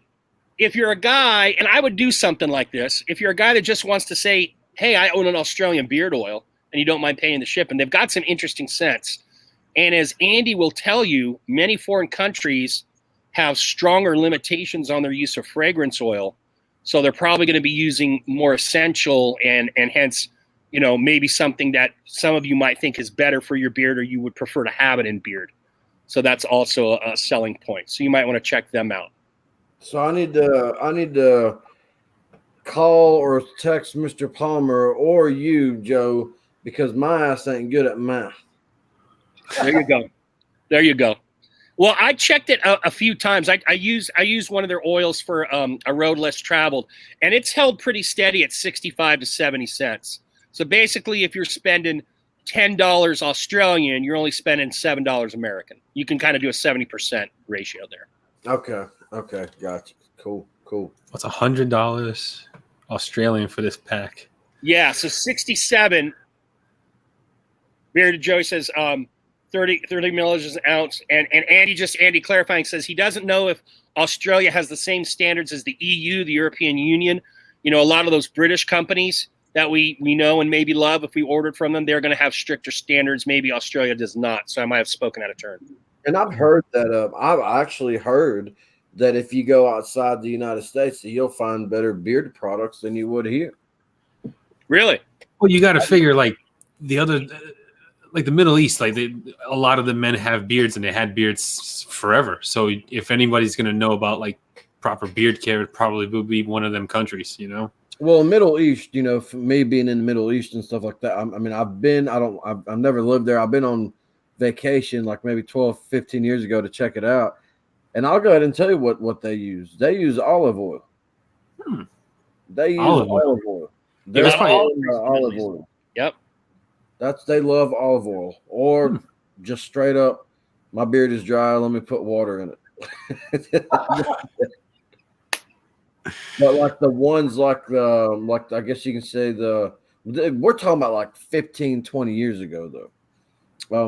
if you're a guy, and I would do something like this, if you're a guy that just wants to say, hey, I own an Australian beard oil, and you don't mind paying the ship, and they've got some interesting scents. And as Andy will tell you, many foreign countries have stronger limitations on their use of fragrance oil. So they're probably going to be using more essential and hence, maybe something that some of you might think is better for your beard or you would prefer to have it in beard. So that's also a selling point. So you might want to check them out. So I need to call or text Mr. Palmer or you, Joe, because my ass ain't good at math. There you go. Well, I checked it a few times. I use one of their oils for a road less traveled, and it's held pretty steady at 65 to 70 cents. So basically, if you're spending $10 Australian, you're only spending $7 American. You can kind of do a 70% ratio there. Okay, gotcha. Cool. What's $100 Australian for this pack? Yeah, so 67. Bearded Joey says 30 milliliters an ounce. And Andy clarifying says he doesn't know if Australia has the same standards as the EU, the European Union. A lot of those British companies that we know and maybe love, if we ordered from them, they're going to have stricter standards. Maybe Australia does not. So I might have spoken out of turn. And I've heard that. I've actually heard that if you go outside the United States, you'll find better beard products than you would here. Really? Well, you got to figure like the other. Like the Middle East, a lot of the men have beards and they had beards forever. So if anybody's going to know about like proper beard care, it probably would be one of them countries, Well, Middle East, for me being in the Middle East and stuff like that. I've never lived there. I've been on vacation like maybe 12, 15 years ago to check it out. And I'll go ahead and tell you what they use. They use olive oil. They use olive oil. That's probably olive oil. Yep. They love olive oil, or just straight up, my beard is dry, let me put water in it. But like the ones like I guess you can say we're talking about like 15, 20 years ago though.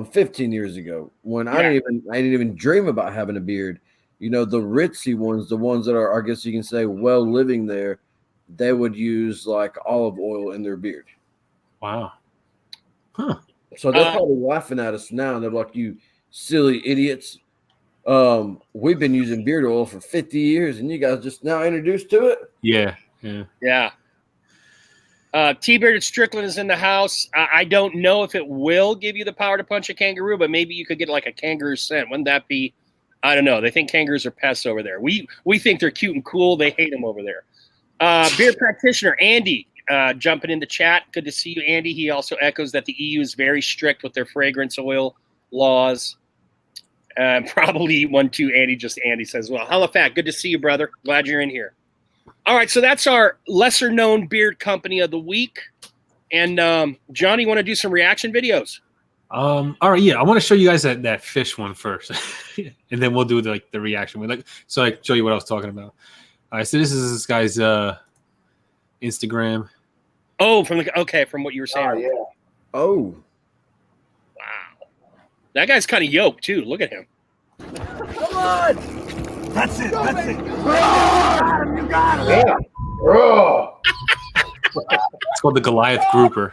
15 years ago when I didn't even dream about having a beard. The ritzy ones, the ones that are, I guess you can say, well living there, they would use like olive oil in their beard. Wow. Huh. So they're probably laughing at us now, and they're like, "You silly idiots! We've been using beard oil for 50 years, and you guys just now introduced to it." Yeah. T-Bearded Strickland is in the house. I don't know if it will give you the power to punch a kangaroo, but maybe you could get like a kangaroo scent. Wouldn't that be? I don't know. They think kangaroos are pests over there. We think they're cute and cool. They hate them over there. Beard practitioner Andy. Jumping in the chat. Good to see you, Andy. He also echoes that the EU is very strict with their fragrance oil laws. Probably one too, Andy says, well, Halifat, good to see you, brother. Glad you're in here. All right, so that's our lesser known beard company of the week. And Johnny, you want to do some reaction videos? All right, yeah. I want to show you guys that fish one first. And then we'll do the reaction. So I can show you what I was talking about. All right, so this is this guy's Instagram. Oh, from what you were saying. Oh, yeah. Oh. Wow. That guy's kind of yoked, too. Look at him. Come on! That's it. You got him. Yeah. Oh. It's called the Goliath Grouper.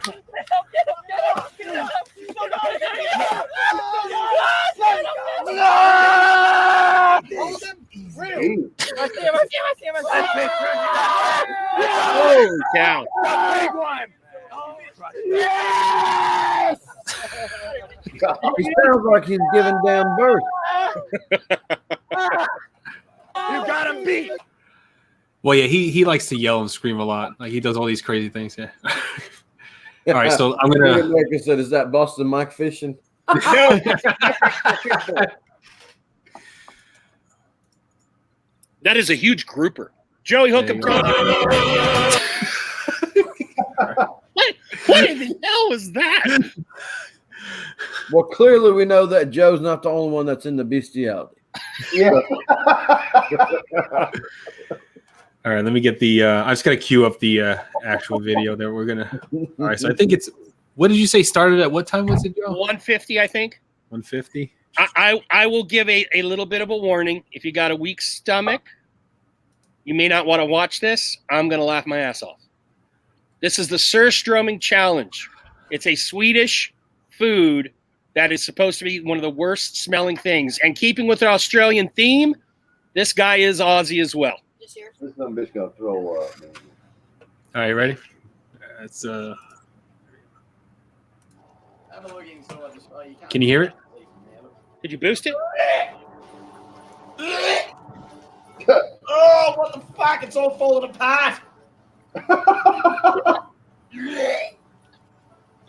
Holy cow. Big one. Yes! He sounds like he's giving damn birth. You got him beat. Well, yeah, he likes to yell and scream a lot. Like he does all these crazy things. Yeah. All right, so I'm gonna. Like I said, is that Boston Mike fishing? No. That is a huge grouper. Joey, hook him. What in the hell was that? Well, clearly we know that Joe's not the only one that's into bestiality. Yeah. All right, let me get the. I just got to queue up the actual video that we're gonna. All right, so I think it's. What did you say started at what time was it, Joe? 150, I think. 150. I will give a little bit of a warning. If you got a weak stomach, you may not want to watch this. I'm going to laugh my ass off. This is the Surströmming Challenge. It's a Swedish food that is supposed to be one of the worst smelling things. And keeping with the Australian theme, this guy is Aussie as well. This dumb bitch gonna throw up, man. All right, ready? It's Can you hear it? Did you boost it? Oh, what the fuck? It's all falling apart.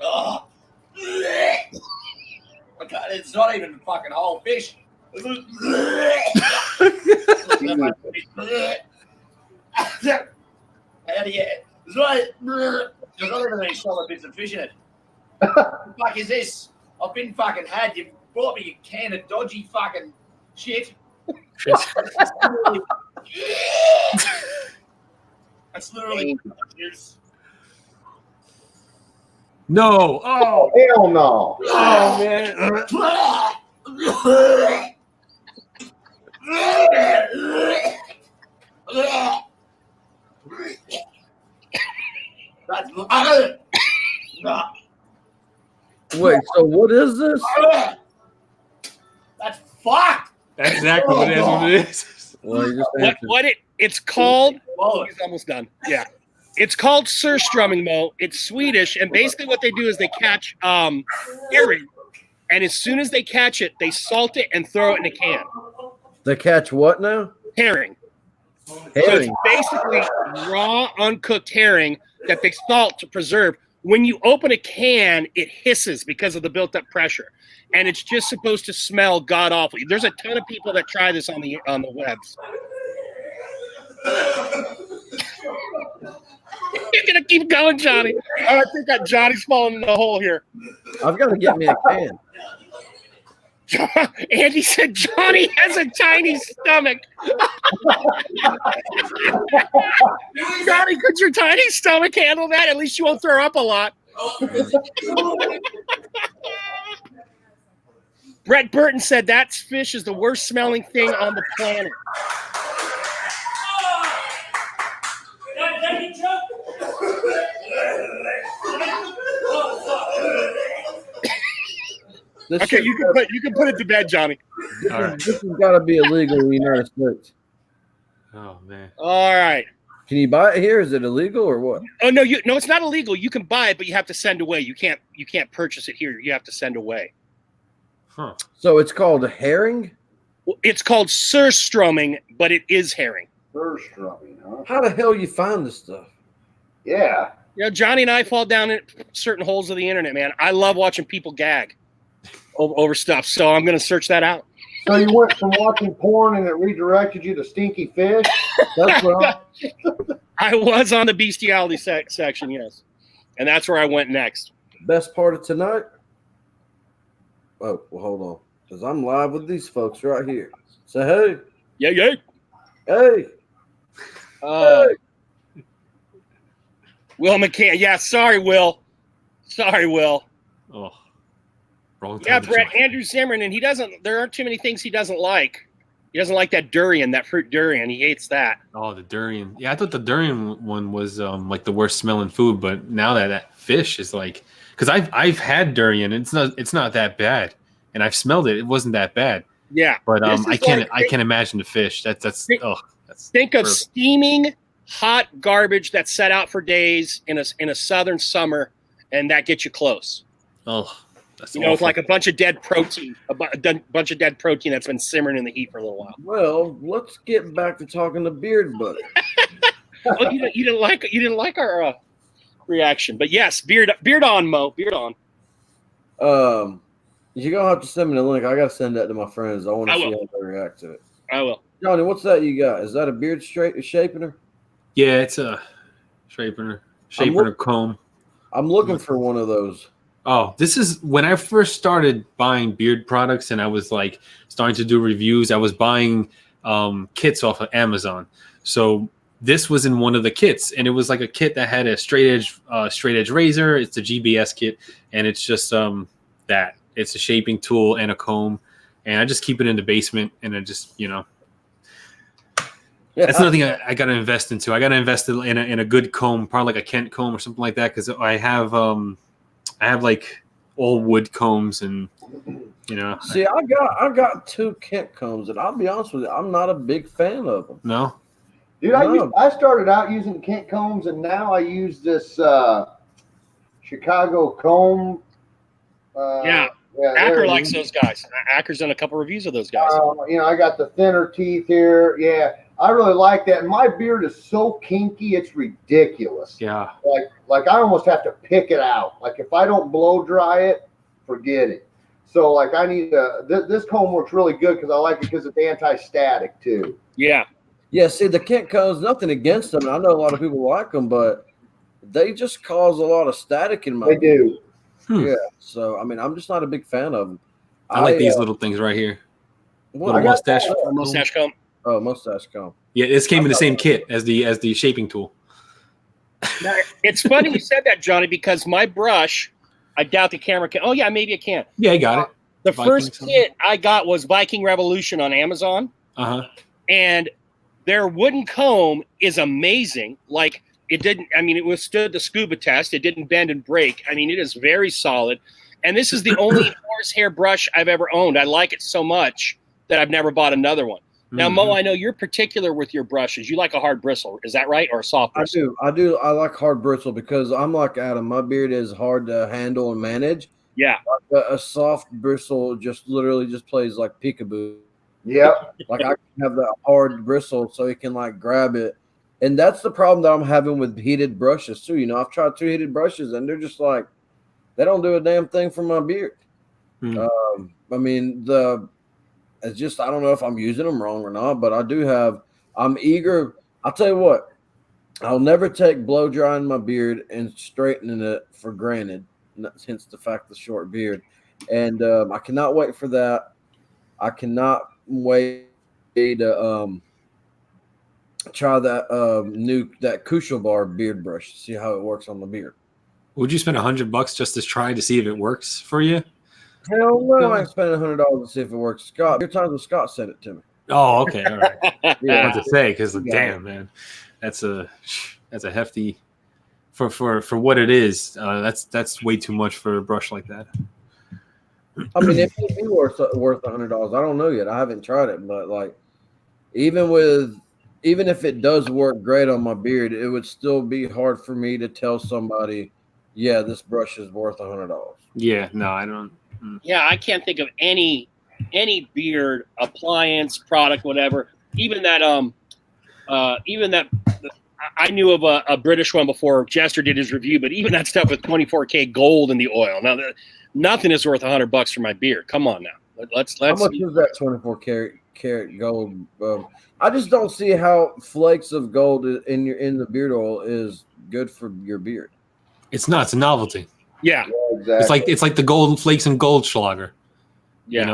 Oh. Okay, it's not even fucking whole fish. How do you? There's not even any solid bits of fish in it. What the fuck is this? I've been fucking had. You've brought me a can of dodgy fucking shit. That's literally juice. No. Oh, hell no. Oh man. Wait, so what is this? That's fucked. That's exactly what it is. Well, you just It's called. Whoa. He's almost done. Yeah. It's called Surströmming, Mo. It's Swedish, and basically what they do is they catch herring, and as soon as they catch it, they salt it and throw it in a can. They catch what now? Herring. So Herring. it's basically raw, uncooked herring that they salt to preserve. When you open a can, it hisses because of the built-up pressure, and it's just supposed to smell god-awful. There's a ton of people that try this on the webs. You're gonna keep going, Johnny. Oh, I think that Johnny's falling in the hole here. I've got to get me a can. Andy said Johnny has a tiny stomach. Johnny, could your tiny stomach handle that? At least you won't throw up a lot. Brett Burton said that fish is the worst smelling thing on the planet. This Okay, shit- you can put it to bed, Johnny. All right. This has got to be illegal in the United States. Oh man. All right. Can you buy it here? Is it illegal or what? Oh no, no, it's not illegal. You can buy it, but you have to send away. You can't purchase it here. You have to send away. Huh. So it's called herring? Well, it's called Surströmming, but it is herring. Surströmming, huh? How the hell you find this stuff? Yeah. You know, Johnny and I fall down in certain holes of the internet, man. I love watching people gag over stuff, so I'm going to search that out. So you went from watching porn and it redirected you to stinky fish? That's what I was on the bestiality section, yes. And that's where I went next. Best part of tonight? Oh, well, hold on. Because I'm live with these folks right here. Say hey. Yeah, yeah. Hey. Will McCann. Yeah, sorry, Will. Sorry, Will. Oh. Wrong time Yeah, to Brett, join. Andrew Zimmerman, there aren't too many things he doesn't like. He doesn't like that durian, that fruit durian. He hates that. Oh, the durian. Yeah, I thought the durian one was like the worst smelling food, but now that fish is like, because I've had durian, and it's not that bad, and I've smelled it. It wasn't that bad. Yeah. But This is I can't like- imagine the fish. That's Think of gross. steaming hot garbage that's set out for days in a southern summer, and that gets you close. Oh, that's You know, it's awful. like a bunch of dead protein, bunch of dead protein that's been simmering in the heat for a little while. Well, let's get back to talking to Beard Butter. Oh, you didn't like our reaction, but yes, beard on, Mo, beard on. You're going to have to send me the link. I got to send that to my friends. I want to I see will. how they react to it. I will. Johnny, what's that you got? Is that a beard shapener? Yeah, it's a shapener look- comb. I'm looking for one of those. Oh, this is when I first started buying beard products, and I was like starting to do reviews. I was buying kits off of Amazon. So this was in one of the kits, and it was like a kit that had a straight edge razor. It's a GBS kit, and it's just that it's a shaping tool and a comb, and I just keep it in the basement, and I just that's another thing I got to invest into. I got to invest in a good comb, probably like a Kent comb or something like that, because I have like all wood combs, and See, I got 2 Kent combs, and I'll be honest with you, I'm not a big fan of them. No. Dude, I started out using Kent combs, and now I use this Chicago comb. Acker likes those guys. Acker's done a couple reviews of those guys. I got the thinner teeth here. Yeah, I really like that. And my beard is so kinky, it's ridiculous. Yeah. Like I almost have to pick it out. Like if I don't blow dry it, forget it. So like I need this comb works really good because I like it because it's anti-static too. Yeah. Yeah, see, the Kent combs, nothing against them. I know a lot of people like them, but they just cause a lot of static in my They do. Yeah, so I mean, I'm just not a big fan of them. I like these little things right here. What, little mustache. Mustache comb. Oh, mustache comb. Yeah, this came in the same kit as the shaping tool. Now, it's funny you said that, Johnny, because my brush, I doubt the camera can. Oh yeah, maybe it can. Yeah, I got it. The first kit I got was Viking Revolution on Amazon. And their wooden comb is amazing. Like it withstood the scuba test. It didn't bend and break. I mean, it is very solid. And this is the only horsehair brush I've ever owned. I like it so much that I've never bought another one. Now, Mo, I know you're particular with your brushes. You like a hard bristle. Is that right? Or a soft bristle? I do. I like hard bristle because I'm like Adam. My beard is hard to handle and manage. Yeah. A soft bristle just literally just plays like peekaboo. Yep. Like I can have that hard bristle so he can like grab it. And that's the problem that I'm having with heated brushes too. I've tried 2 heated brushes and they're just like, they don't do a damn thing for my beard. I mean, it's just, I don't know if I'm using them wrong or not, but I'm eager. I'll tell you what, I'll never take blow drying my beard and straightening it for granted, hence the fact of the short beard. And I cannot wait for that. I cannot wait to try that that Kushel Bar beard brush, see how it works on the beard. Would you spend $100 just to try to see if it works for you? Hell no, I ain't spending $100 to see if it works. Scott, your times when Scott sent it to me. Oh, okay, all right. Yeah. What to say? Because damn, man, that's a hefty for what it is. That's way too much for a brush like that. I mean, it may be worth $100. I don't know yet. I haven't tried it, but like, even if it does work great on my beard, it would still be hard for me to tell somebody, yeah, this brush is worth $100. Yeah, no, I don't. Yeah, I can't think of any beard appliance product, whatever. Even that I knew of a British one before Jester did his review, but even that stuff with 24K gold in the oil. Now, nothing is worth $100 for my beard. Come on now, let's. How much is that 24 karat gold? I just don't see how flakes of gold in the beard oil is good for your beard. It's not. It's a novelty. Yeah, exactly. It's like the golden flakes and Goldschlager. Yeah.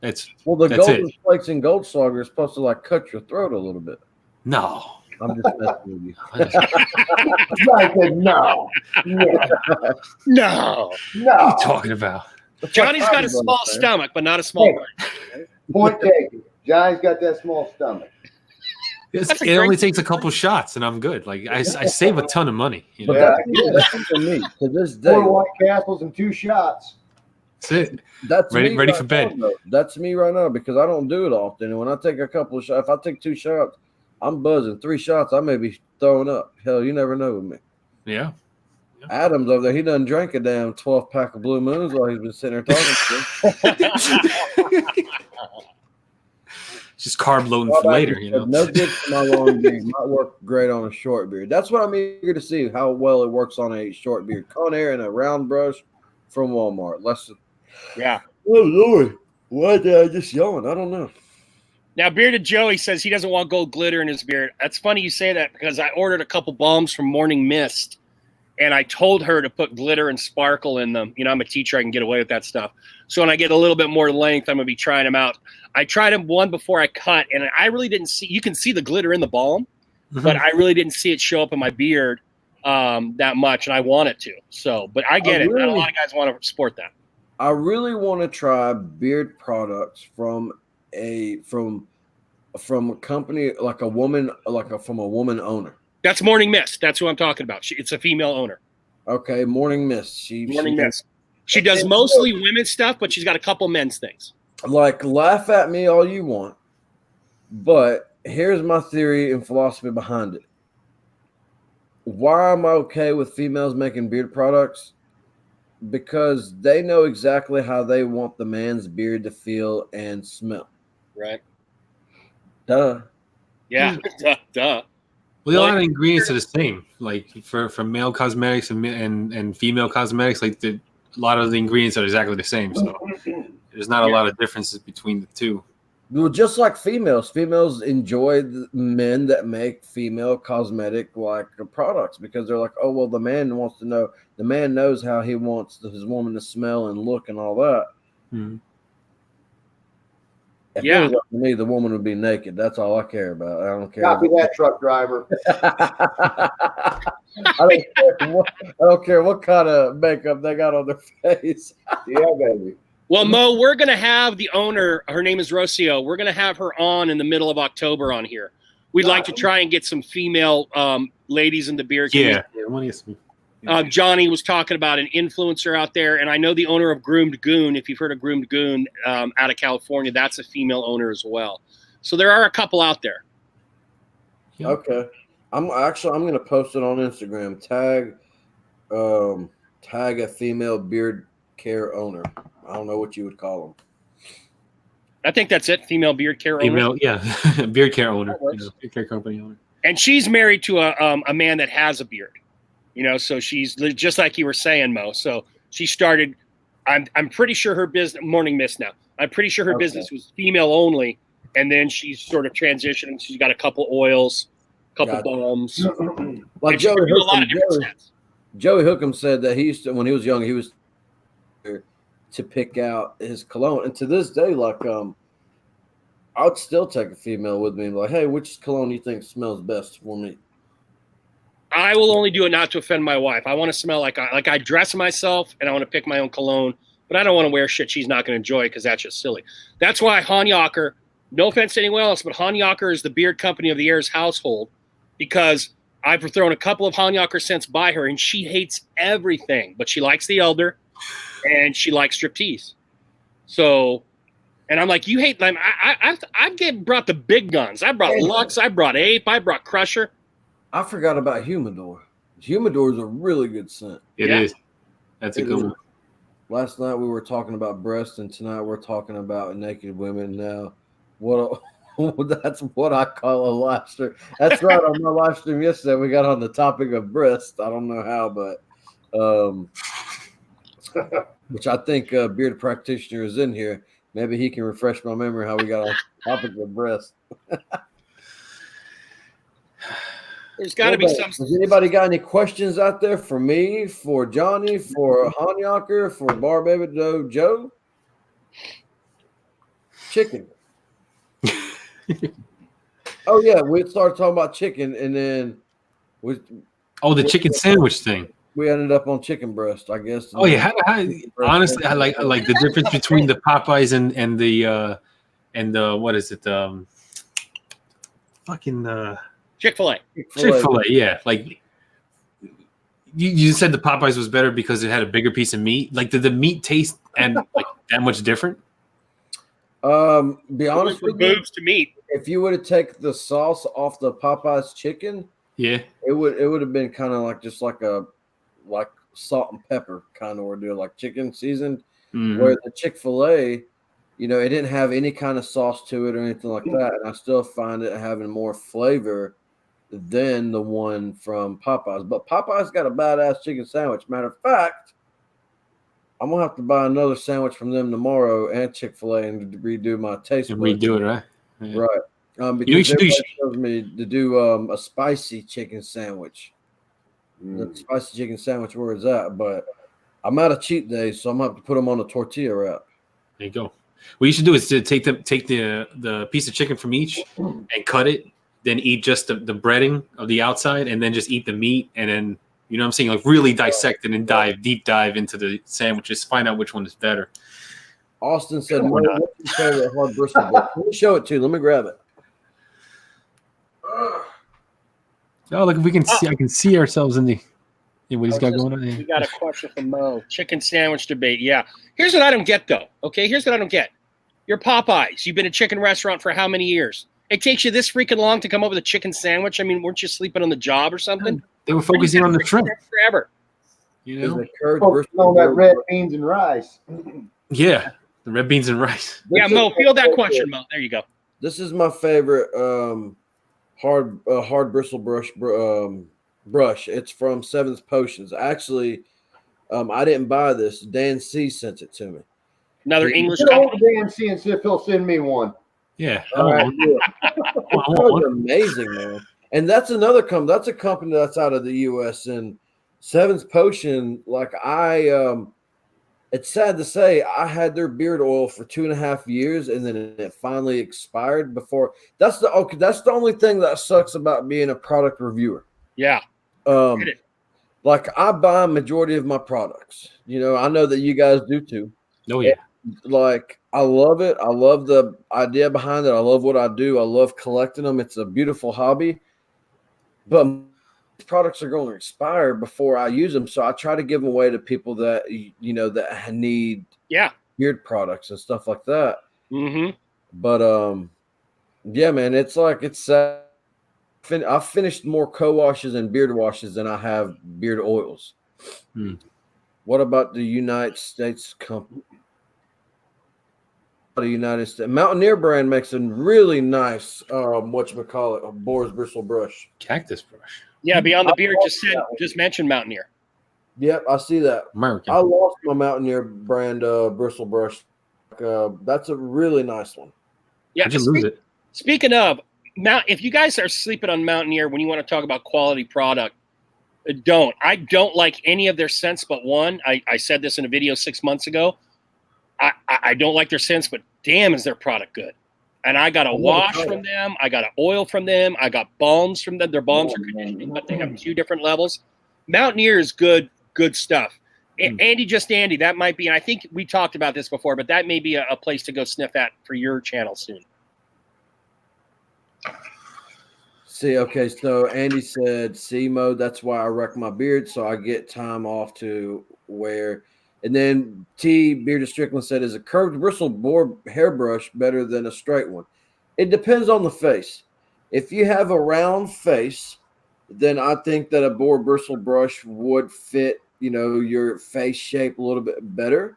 The golden flakes and Goldschlager is supposed to like cut your throat a little bit. No, I'm just messing with you. I said no. No. what are you talking about? Johnny's got a small stomach, but not a small one. Point taken. Johnny's got that small stomach. It only takes a couple shots and I'm good. Like I save a ton of money. But that's for me. To this day, 4 White Castles and 2 shots. That's it. That's ready right for bed. Now, that's me right now because I don't do it often. And when I take a couple of shots, if I take 2 shots, I'm buzzing. 3 shots, I may be throwing up. Hell, you never know with me. Yeah. Adam's over there. He done drank a damn 12 pack of Blue Moons while he's been sitting there talking to me. Just carb loading for later, No good for my long beard. Might work great on a short beard. That's what I'm eager to see, how well it works on a short beard. Conair and a round brush from Walmart. Yeah. Oh, Lord. Why did I just yawn? I don't know. Now, Bearded Joey says he doesn't want gold glitter in his beard. That's funny you say that because I ordered a couple balms from Morning Mist, And I told her to put glitter and sparkle in them. You know, I'm a teacher. I can get away with that stuff. So when I get a little bit more length, I'm going to be trying them out. I tried them one before I cut, and I really didn't see – you can see the glitter in the balm, but I really didn't see it show up in my beard that much, and I want it to. So, but I get it. Not a lot of guys want to sport that. I really want to try beard products from a company like a woman, from a woman owner. That's Morning Mist. That's who I'm talking about. It's a female owner. Okay, Morning Mist. Morning Mist. She does mostly women's stuff, but she's got a couple men's things. Like, laugh at me all you want, but here's my theory and philosophy behind it. Why am I okay with females making beard products? Because they know exactly how they want the man's beard to feel and smell. Right. Duh. Yeah. Duh. Well, a lot of ingredients are the same. Like for male cosmetics and female cosmetics, like a lot of the ingredients are exactly the same. So there's not a lot of differences between the two. Well, just like females enjoy the men that make female cosmetic products because they're like, oh, well, the man wants to know. The man knows how he wants his woman to smell and look and all that. Mm-hmm. If it was up to me, the woman would be naked. That's all I care about. I don't care. Copy that, truck driver. I don't care what kind of makeup they got on their face. Yeah, baby. Well, Mo, we're going to have the owner. Her name is Rocio. We're going to have her on in the middle of October on here. We'd like to try and get some female ladies in the beer community. Johnny was talking about an influencer out there, and I know the owner of Groomed Goon. If you've heard of Groomed Goon out of California, that's a female owner as well. So there are a couple out there. Okay, I'm going to post it on Instagram. Tag a female beard care owner. I don't know what you would call them. I think that's it. Female beard care owner. Female, yeah, beard care owner. Beard care company owner. And she's married to a man that has a beard. You know, so she's just like you were saying, Mo. So she started. I'm pretty sure her business, Morning Mist now. I'm pretty sure her business was female only, and then she's sort of transitioned. She's got a couple oils, a couple balms. Like Joey Hookham said that he used to, when he was young, he was to pick out his cologne, and to this day, like I'd still take a female with me and be like, hey, which cologne do you think smells best for me? I will only do it not to offend my wife. I want to smell like I dress myself, and I want to pick my own cologne, but I don't want to wear shit she's not going to enjoy because that's just silly. That's why Honyocker, no offense to anyone else, but Honyocker is the beard company of the Ayers household because I've thrown a couple of Honyocker scents by her, and she hates everything, but she likes the Elder, and she likes striptease. So, and I'm like, you hate them. I've brought the big guns. I brought Lux. I brought Ape. I brought Crusher. I forgot about Humidor. Humidor is a really good scent. It is. That's a good one. Last night we were talking about breasts, and tonight we're talking about naked women. Now, that's what I call a live stream. That's right. On my live stream yesterday, we got on the topic of breasts. I don't know how, but which I think Beard Practitioner is in here. Maybe he can refresh my memory how we got on the topic of breasts. There's got to be some. Has anybody got any questions out there for me, for Johnny, for Honyocker, for Bar Baby Joe? Chicken. Oh yeah, we started talking about chicken, and then the chicken sandwich thing. We ended up on chicken breast, I guess. Oh yeah, honestly, I like the difference between the Popeyes and the what is it? Chick-fil-A. Chick-fil-A, yeah. Like you said, the Popeyes was better because it had a bigger piece of meat. Like, did the meat taste and like that much different? Be honest with you, to meat. If you would have taken the sauce off the Popeyes chicken, yeah, it would have been kind of like just like salt and pepper kind of ordeal, like chicken seasoned. Mm-hmm. Where the Chick-fil-A, you know, it didn't have any kind of sauce to it or anything like that, and I still find it having more flavor than the one from Popeyes. But Popeyes got a badass chicken sandwich. Matter of fact, I'm gonna have to buy another sandwich from them tomorrow and Chick-fil-A and redo my taste. And redo it, right? Yeah. Right. Because everybody tells me to do a spicy chicken sandwich. the spicy chicken sandwich where it's at. But I'm out of cheat days, so I'm gonna have to put them on a tortilla wrap. There you go. What you should do is to take the piece of chicken from each and cut it, then eat just the breading of the outside, and then just eat the meat, and then you know what I'm saying, like really dissect it and deep dive into the sandwiches, find out which one is better. Austin said, "What's your favorite hard bristle brush?" Let me show it to you. Let me grab it. Oh, look, if we can see, I can see ourselves in the. What he's got going on We here. got a question from Mo. Chicken sandwich debate. Yeah. Here's what I don't get, though. Okay, here's what I don't get. You're Popeyes. You've been a chicken restaurant for how many years? It takes you this freaking long to come up with a chicken sandwich. I mean, weren't you sleeping on the job or something? They were focusing on the shrimp. Forever. You know? On that red beans and rice. Yeah, the red beans and rice. Yeah, Mo, field that question, Mo. There you go. This is my favorite hard bristle brush. Brush. It's from Seventh Potions. Actually, I didn't buy this. Dan C sent it to me. Another English Get over company. Dan C and see if he'll send me one. Yeah. All right, I want those one. are amazing, man. And that's another that's a company that's out of the U.S. And Seventh Potion, like it's sad to say, I had their beard oil for 2.5 years, and then it finally expired before. That's the only thing that sucks about being a product reviewer. Yeah. Like I buy a majority of my products. You know, I know that you guys do too. Oh yeah. Like I love it. I love the idea behind it. I love what I do. I love collecting them. It's a beautiful hobby. But products are going to expire before I use them, so I try to give them away to people that you know that need beard products and stuff like that. Mm-hmm. But yeah, man, it's I've finished more co-washes and beard washes than I have beard oils. What about the United States company? The United States Mountaineer brand makes a really nice whatchamacallit, a boar's bristle brush. Cactus brush. Yeah, Beyond the Beard just mentioned Mountaineer. Yep, I see that. American. I lost my Mountaineer brand bristle brush. That's a really nice one. Yeah, How'd you lose it? Speaking of if you guys are sleeping on Mountaineer when you want to talk about quality product, don't. I don't like any of their scents but one. I said this in a video 6 months ago. I don't like their scents, but damn, is their product good. And I got a wash from them. I got an oil from them. I got balms from them. Their balms are conditioning, but they have 2 different levels. Mountaineer is good stuff. Andy, that might be, and I think we talked about this before, but that may be a place to go sniff at for your channel soon. See, okay, so Andy said C mode. That's why I wreck my beard, so I get time off to wear. And then T Bearded Strickland said, "Is a curved bristle boar hairbrush better than a straight one?" It depends on the face. If you have a round face, then I think that a boar bristle brush would fit, you know, your face shape a little bit better.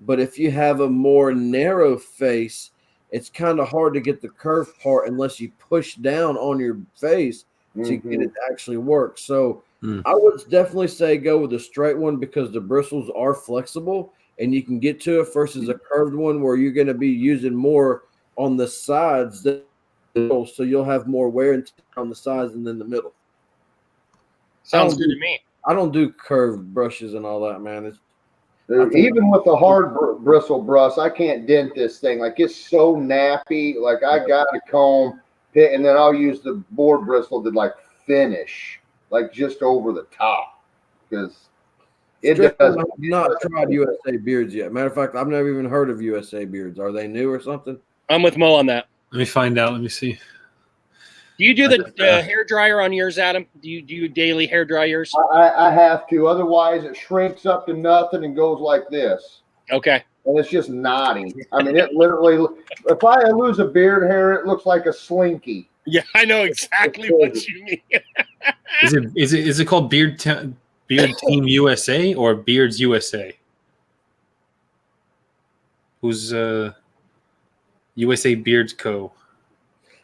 But if you have a more narrow face, it's kind of hard to get the curved part unless you push down on your face to get it to actually work. So I would definitely say go with a straight one because the bristles are flexible and you can get to it versus a curved one where you're going to be using more on the sides. So you'll have more wear and tear on the sides and then the middle. Sounds good to me. I don't do curved brushes and all that, man. Even with the hard bristle brush, I can't dent this thing. Like it's so nappy. Like I got to comb it, and then I'll use the board bristle to like finish, like just over the top, because it does. I've not tried USA beards yet. Matter of fact, I've never even heard of USA beards. Are they new or something? I'm with Mo on that. Let me find out. Let me see. Do you do the hair dryer on yours, Adam? Do you daily hair dry yours? I have to. Otherwise, it shrinks up to nothing and goes like this. Okay. And it's just knotty. I mean, it literally, if I lose a beard hair, it looks like a slinky. Yeah, I know exactly what you mean. Is it called Beard Team USA or Beards USA? Who's USA Beards Co?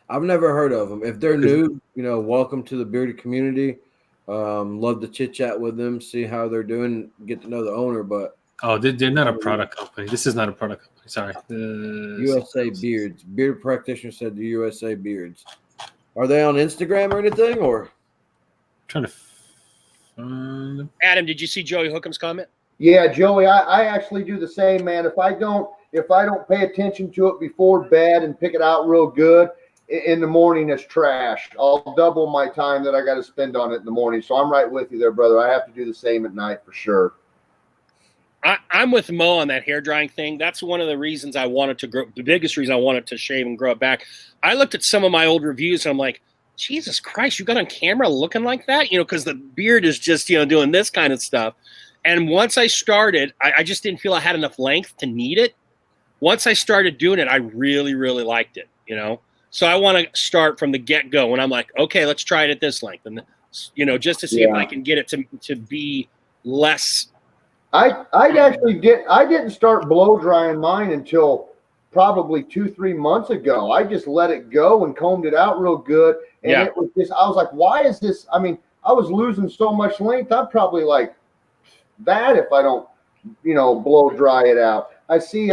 I've never heard of them. If they're new, you know, welcome to the bearded community. Love to chit chat with them, see how they're doing, get to know the owner. But they're not a product company. This is not a product company. Sorry. USA Beards. Beard practitioner said the USA Beards. Are they on Instagram or anything? Or I'm trying to Adam, did you see Joey Hookham's comment? Yeah, Joey, I actually do the same, man. If I don't pay attention to it before bed and pick it out real good, in the morning it's trash. I'll double my time that I got to spend on it in the morning. So I'm right with you there, brother. I have to do the same at night for sure. I'm with Mo on that hair drying thing. That's one of the reasons I wanted to grow. The biggest reason I wanted to shave and grow it back. I looked at some of my old reviews and I'm like, Jesus Christ, you got on camera looking like that? Because the beard is just, doing this kind of stuff. And once I started, I just didn't feel I had enough length to need it. Once I started doing it, I really, really liked it, So I want to start from the get-go when I'm like, okay, let's try it at this length. And, just to see if I can get it to be less. I didn't start blow drying mine until probably 2-3 months ago. I just let it go and combed it out real good. And it was just, I was like, why is this? I mean, I was losing so much length. I'm probably like that if I don't, blow dry it out. I see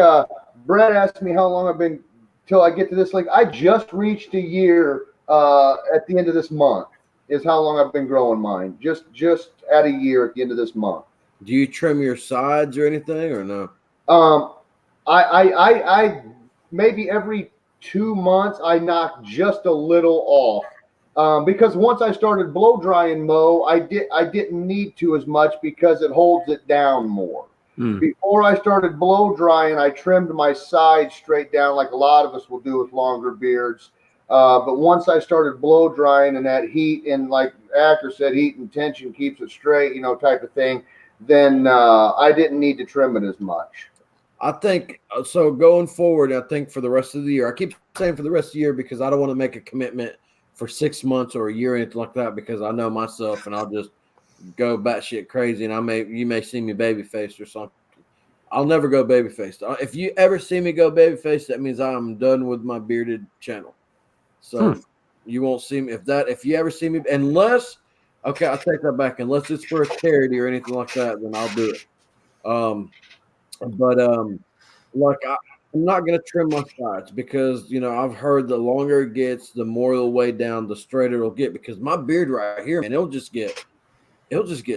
Brett asked me how long I've been till I get to this length. I just reached a year at the end of this month is how long I've been growing mine. Just at a year at the end of this month. Do you trim your sides or anything or no? I maybe every 2 months I knock just a little off. Because once I started blow drying Mo, I didn't need to as much because it holds it down more. Before I started blow drying, I trimmed my sides straight down like a lot of us will do with longer beards. But once I started blow drying and that heat and like Acker said, heat and tension keeps it straight, type of thing, then I didn't need to trim it as much. I think so. Going forward, I think for the rest of the year, I keep saying for the rest of the year because I don't want to make a commitment for 6 months or a year or anything like that because I know myself and I'll just go batshit crazy and you may see me baby faced or something. I'll never go baby faced. If you ever see me go baby faced, that means I'm done with my bearded channel. So you won't see me if you ever see me unless okay, I'll take that back. Unless it's for a charity or anything like that, then I'll do it. Like I'm not gonna trim my sides because I've heard the longer it gets, the more it'll weigh down, the straighter it'll get. Because my beard right here, man, it'll just get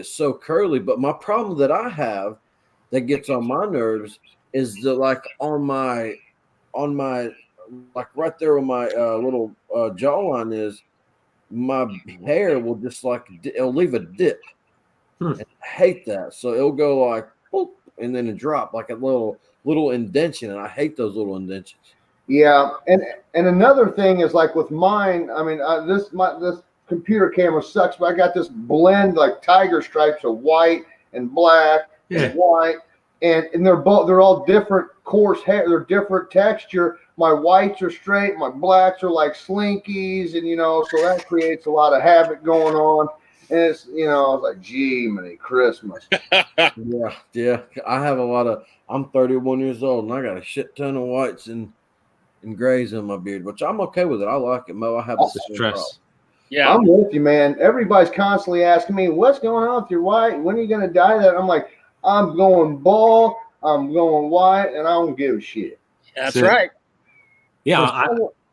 so curly. But my problem that I have that gets on my nerves is that like on my like right there where my little jawline is, my hair will just it'll leave a dip. And I hate that. So it'll go like boop, and then it drop like a little indention, and I hate those little indentions. Yeah, and another thing is like with mine. I mean, this computer camera sucks, but I got this blend like tiger stripes of white and black and white, and they're all different coarse hair. They're different texture. My whites are straight, my blacks are like slinkies, and so that creates a lot of havoc going on. And it's, I was like, gee, Merry Christmas. Yeah. I have I'm 31 years old and I got a shit ton of whites and grays in my beard, which I'm okay with it. I like it, Mo. I have the stress. Yeah. I'm with you, man. Everybody's constantly asking me, what's going on with your white? When are you going to dye that? I'm like, I'm going bald, I'm going white, and I don't give a shit. That's right. Yeah,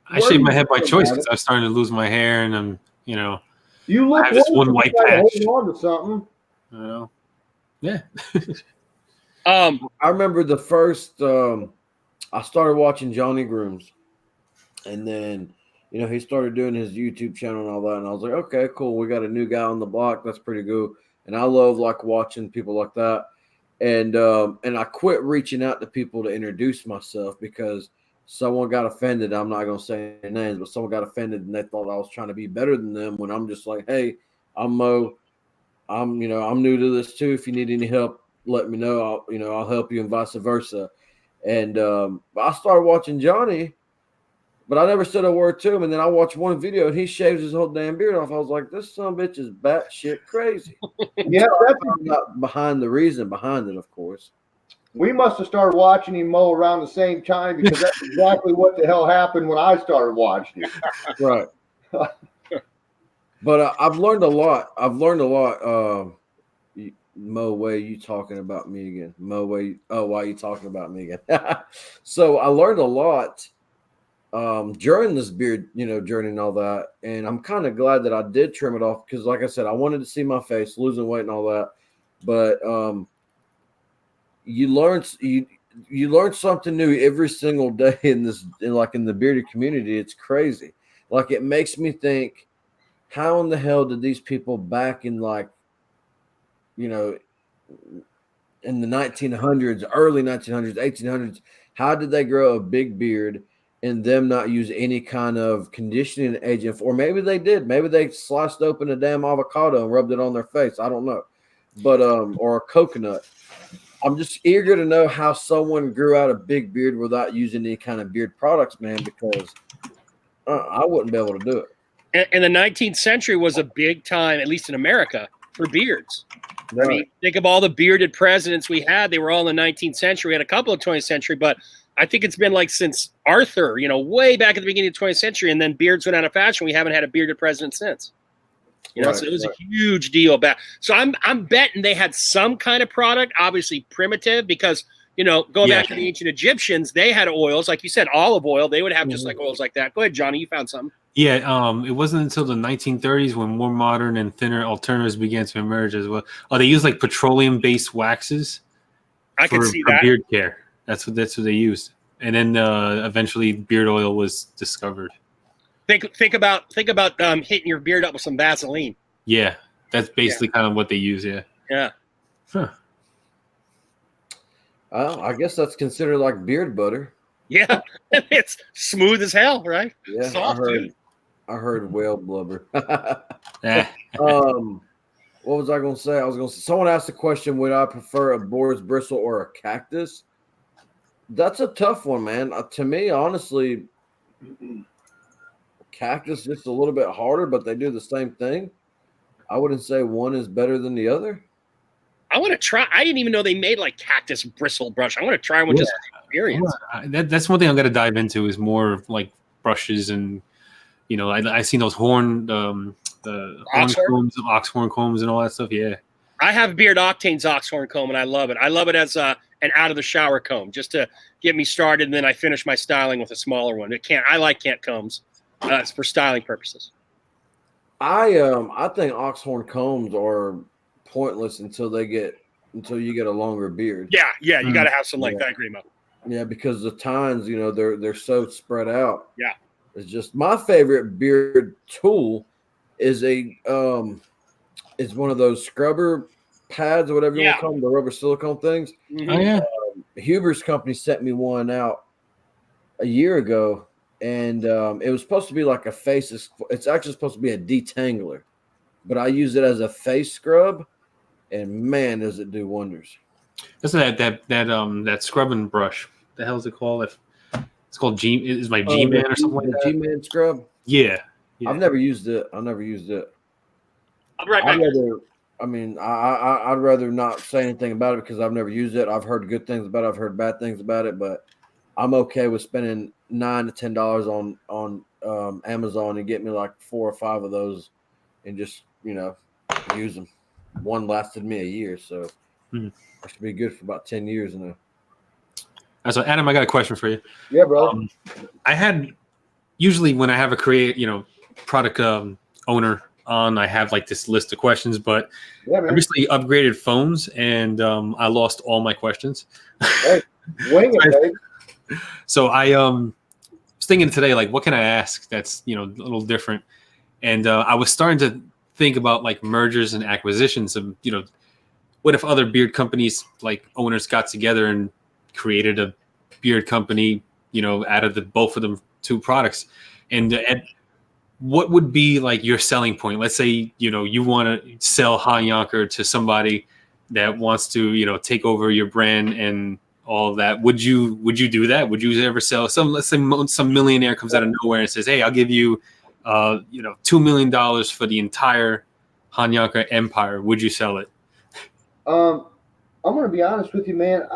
I shaved my head by choice because I was starting to lose my hair, and I'm, you look I have this one white patch. Holding on to something. Yeah. I remember the first. I started watching Johnny Grooms, and then he started doing his YouTube channel and all that, and I was like, okay, cool. We got a new guy on the block. That's pretty good. And I love like watching people like that. And I quit reaching out to people to introduce myself because someone got offended. I'm not going to say their names, but someone got offended and they thought I was trying to be better than them when I'm just like, hey, I'm Mo. I'm new to this too. If you need any help, let me know. I'll help you and vice versa. And I started watching Johnny, but I never said a word to him. And then I watched one video and he shaves his whole damn beard off. I was like, this son of a bitch is batshit crazy. Yeah, that's not behind the reason behind it, of course. We must have started watching him mow around the same time because that's exactly what the hell happened when I started watching him. Right. But I've learned a lot. Mo, why are you talking about me again? Mo, why are you talking about me again? So I learned a lot during this beard, journey and all that. And I'm kind of glad that I did trim it off because, like I said, I wanted to see my face, losing weight and all that. But you learn something new every single day in the bearded community. It's crazy. Like, it makes me think, how in the hell did these people back in in the 1900s, early 1900s, 1800s, how did they grow a big beard and them not use any kind of conditioning agent? Or maybe they did. Maybe they sliced open a damn avocado and rubbed it on their face. I don't know. But or a coconut. I'm just eager to know how someone grew out a big beard without using any kind of beard products, man, because I wouldn't be able to do it. And the 19th century was a big time, at least in America, for beards. Right. I mean, think of all the bearded presidents we had. They were all in the 19th century. We had a couple of 20th century, but I think it's been like since Arthur, way back at the beginning of the 20th century, and then beards went out of fashion. We haven't had a bearded president since. So it was a huge deal back. So I'm betting they had some kind of product, obviously primitive, because going back to the ancient Egyptians, they had oils, like you said, olive oil. They would have just like oils like that. Go ahead, Johnny. You found something. Yeah, it wasn't until the 1930s when more modern and thinner alternatives began to emerge as well. Oh, they used like petroleum-based waxes. I can see that. Beard care. That's what they used, and then eventually beard oil was discovered. Think about hitting your beard up with some Vaseline. Yeah, that's basically kind of what they use. Yeah. Yeah. Huh. I guess that's considered like beard butter. Yeah, it's smooth as hell, right? Yeah, soft, I heard whale blubber. Eh. What was I going to say? I was going to say, someone asked the question, would I prefer a boar's bristle or a cactus? That's a tough one, man. To me, honestly, cactus just a little bit harder, but they do the same thing. I wouldn't say one is better than the other. I want to try. I didn't even know they made like cactus bristle brush. I want to try one just for experience. That's one thing I'm going to dive into is more of like brushes and, I've seen those horn, the horn combs, oxhorn combs and all that stuff. Yeah. I have Beard Octane's oxhorn comb and I love it. I love it as an out of the shower comb just to get me started. And then I finish my styling with a smaller one. I like cant combs for styling purposes. I think oxhorn combs are pointless until you get a longer beard. Yeah, you got to have some like that, Grimo. Yeah, because the tines, they're so spread out. Yeah, it's just my favorite beard tool is it's one of those scrubber pads or whatever you want to call them, the rubber silicone things. Mm-hmm. Oh yeah, Huber's company sent me one out a year ago, and it was supposed to be like a face. It's actually supposed to be a detangler, but I use it as a face scrub. And man, does it do wonders! That's that scrubbing brush. The hell is it called? It's called G. Is my G-Man or something like that? G-Man scrub. Yeah. I've never used it. I'll be right back. I'd rather not say anything about it because I've never used it. I've heard good things about it. I've heard bad things about it, but I'm okay with spending $9 to $10 on Amazon and get me like 4 or 5 of those and just use them. One lasted me a year, so I should be good for about 10 years now. So, Adam, I got a question for you. Yeah, bro. I had usually when I have a product owner on, I have like this list of questions, but I recently upgraded phones and I lost all my questions. Hey, wing it, babe. So I was thinking today, like, what can I ask that's a little different? And I was starting to think about like mergers and acquisitions of what if other beard companies like owners got together and created a beard company out of both of them 2 products, and what would be like your selling point? Let's say you want to sell Honyocker to somebody that wants to take over your brand and all of that. Would you do that? Would you ever sell let's say some millionaire comes out of nowhere and says, hey, I'll give you $2 million for the entire Honyocker empire? Would you sell it? I'm going to be honest with you, man.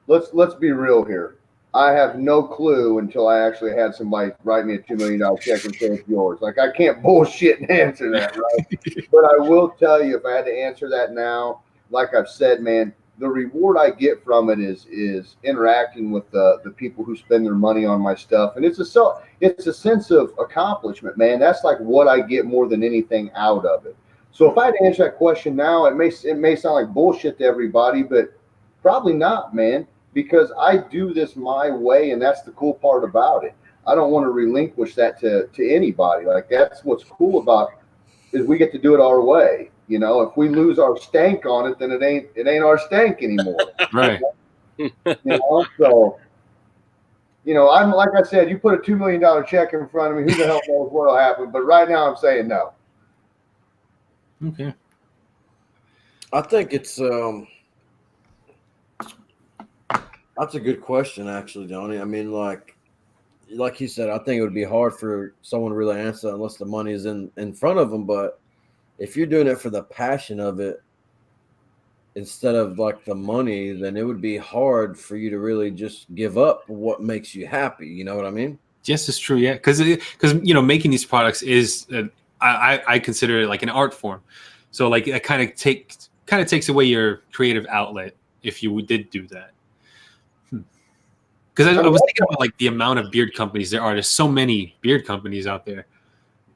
Let's be real here. I have no clue until I actually had somebody write me a $2 million check and say it's yours. Like, I can't bullshit and answer that, right? But I will tell you, if I had to answer that now, like I've said, man, the reward I get from it is interacting with the people who spend their money on my stuff, and it's a sense of accomplishment, man. That's like what I get more than anything out of it. So if I had to answer that question now, it may sound like bullshit to everybody, but probably not, man, because I do this my way, and that's the cool part about it. I don't want to relinquish that to anybody. Like, that's what's cool about is we get to do it our way. You know, if we lose our stank on it, then it ain't our stank anymore. Right. You know, so I'm like I said, you put a $2 million check in front of me, who the hell knows what'll happen? But right now, I'm saying no. Okay. I think it's that's a good question, actually, Johnny. I mean, like you said, I think it would be hard for someone to really answer unless the money is in front of them. But if you're doing it for the passion of it instead of like the money, then it would be hard for you to really just give up what makes you happy. You know what I mean? Yes, it's true. Yeah, because making these products is I consider it like an art form. So like it kind of takes away your creative outlet if you did do that. Because I was thinking about like the amount of beard companies there are. There's so many beard companies out there.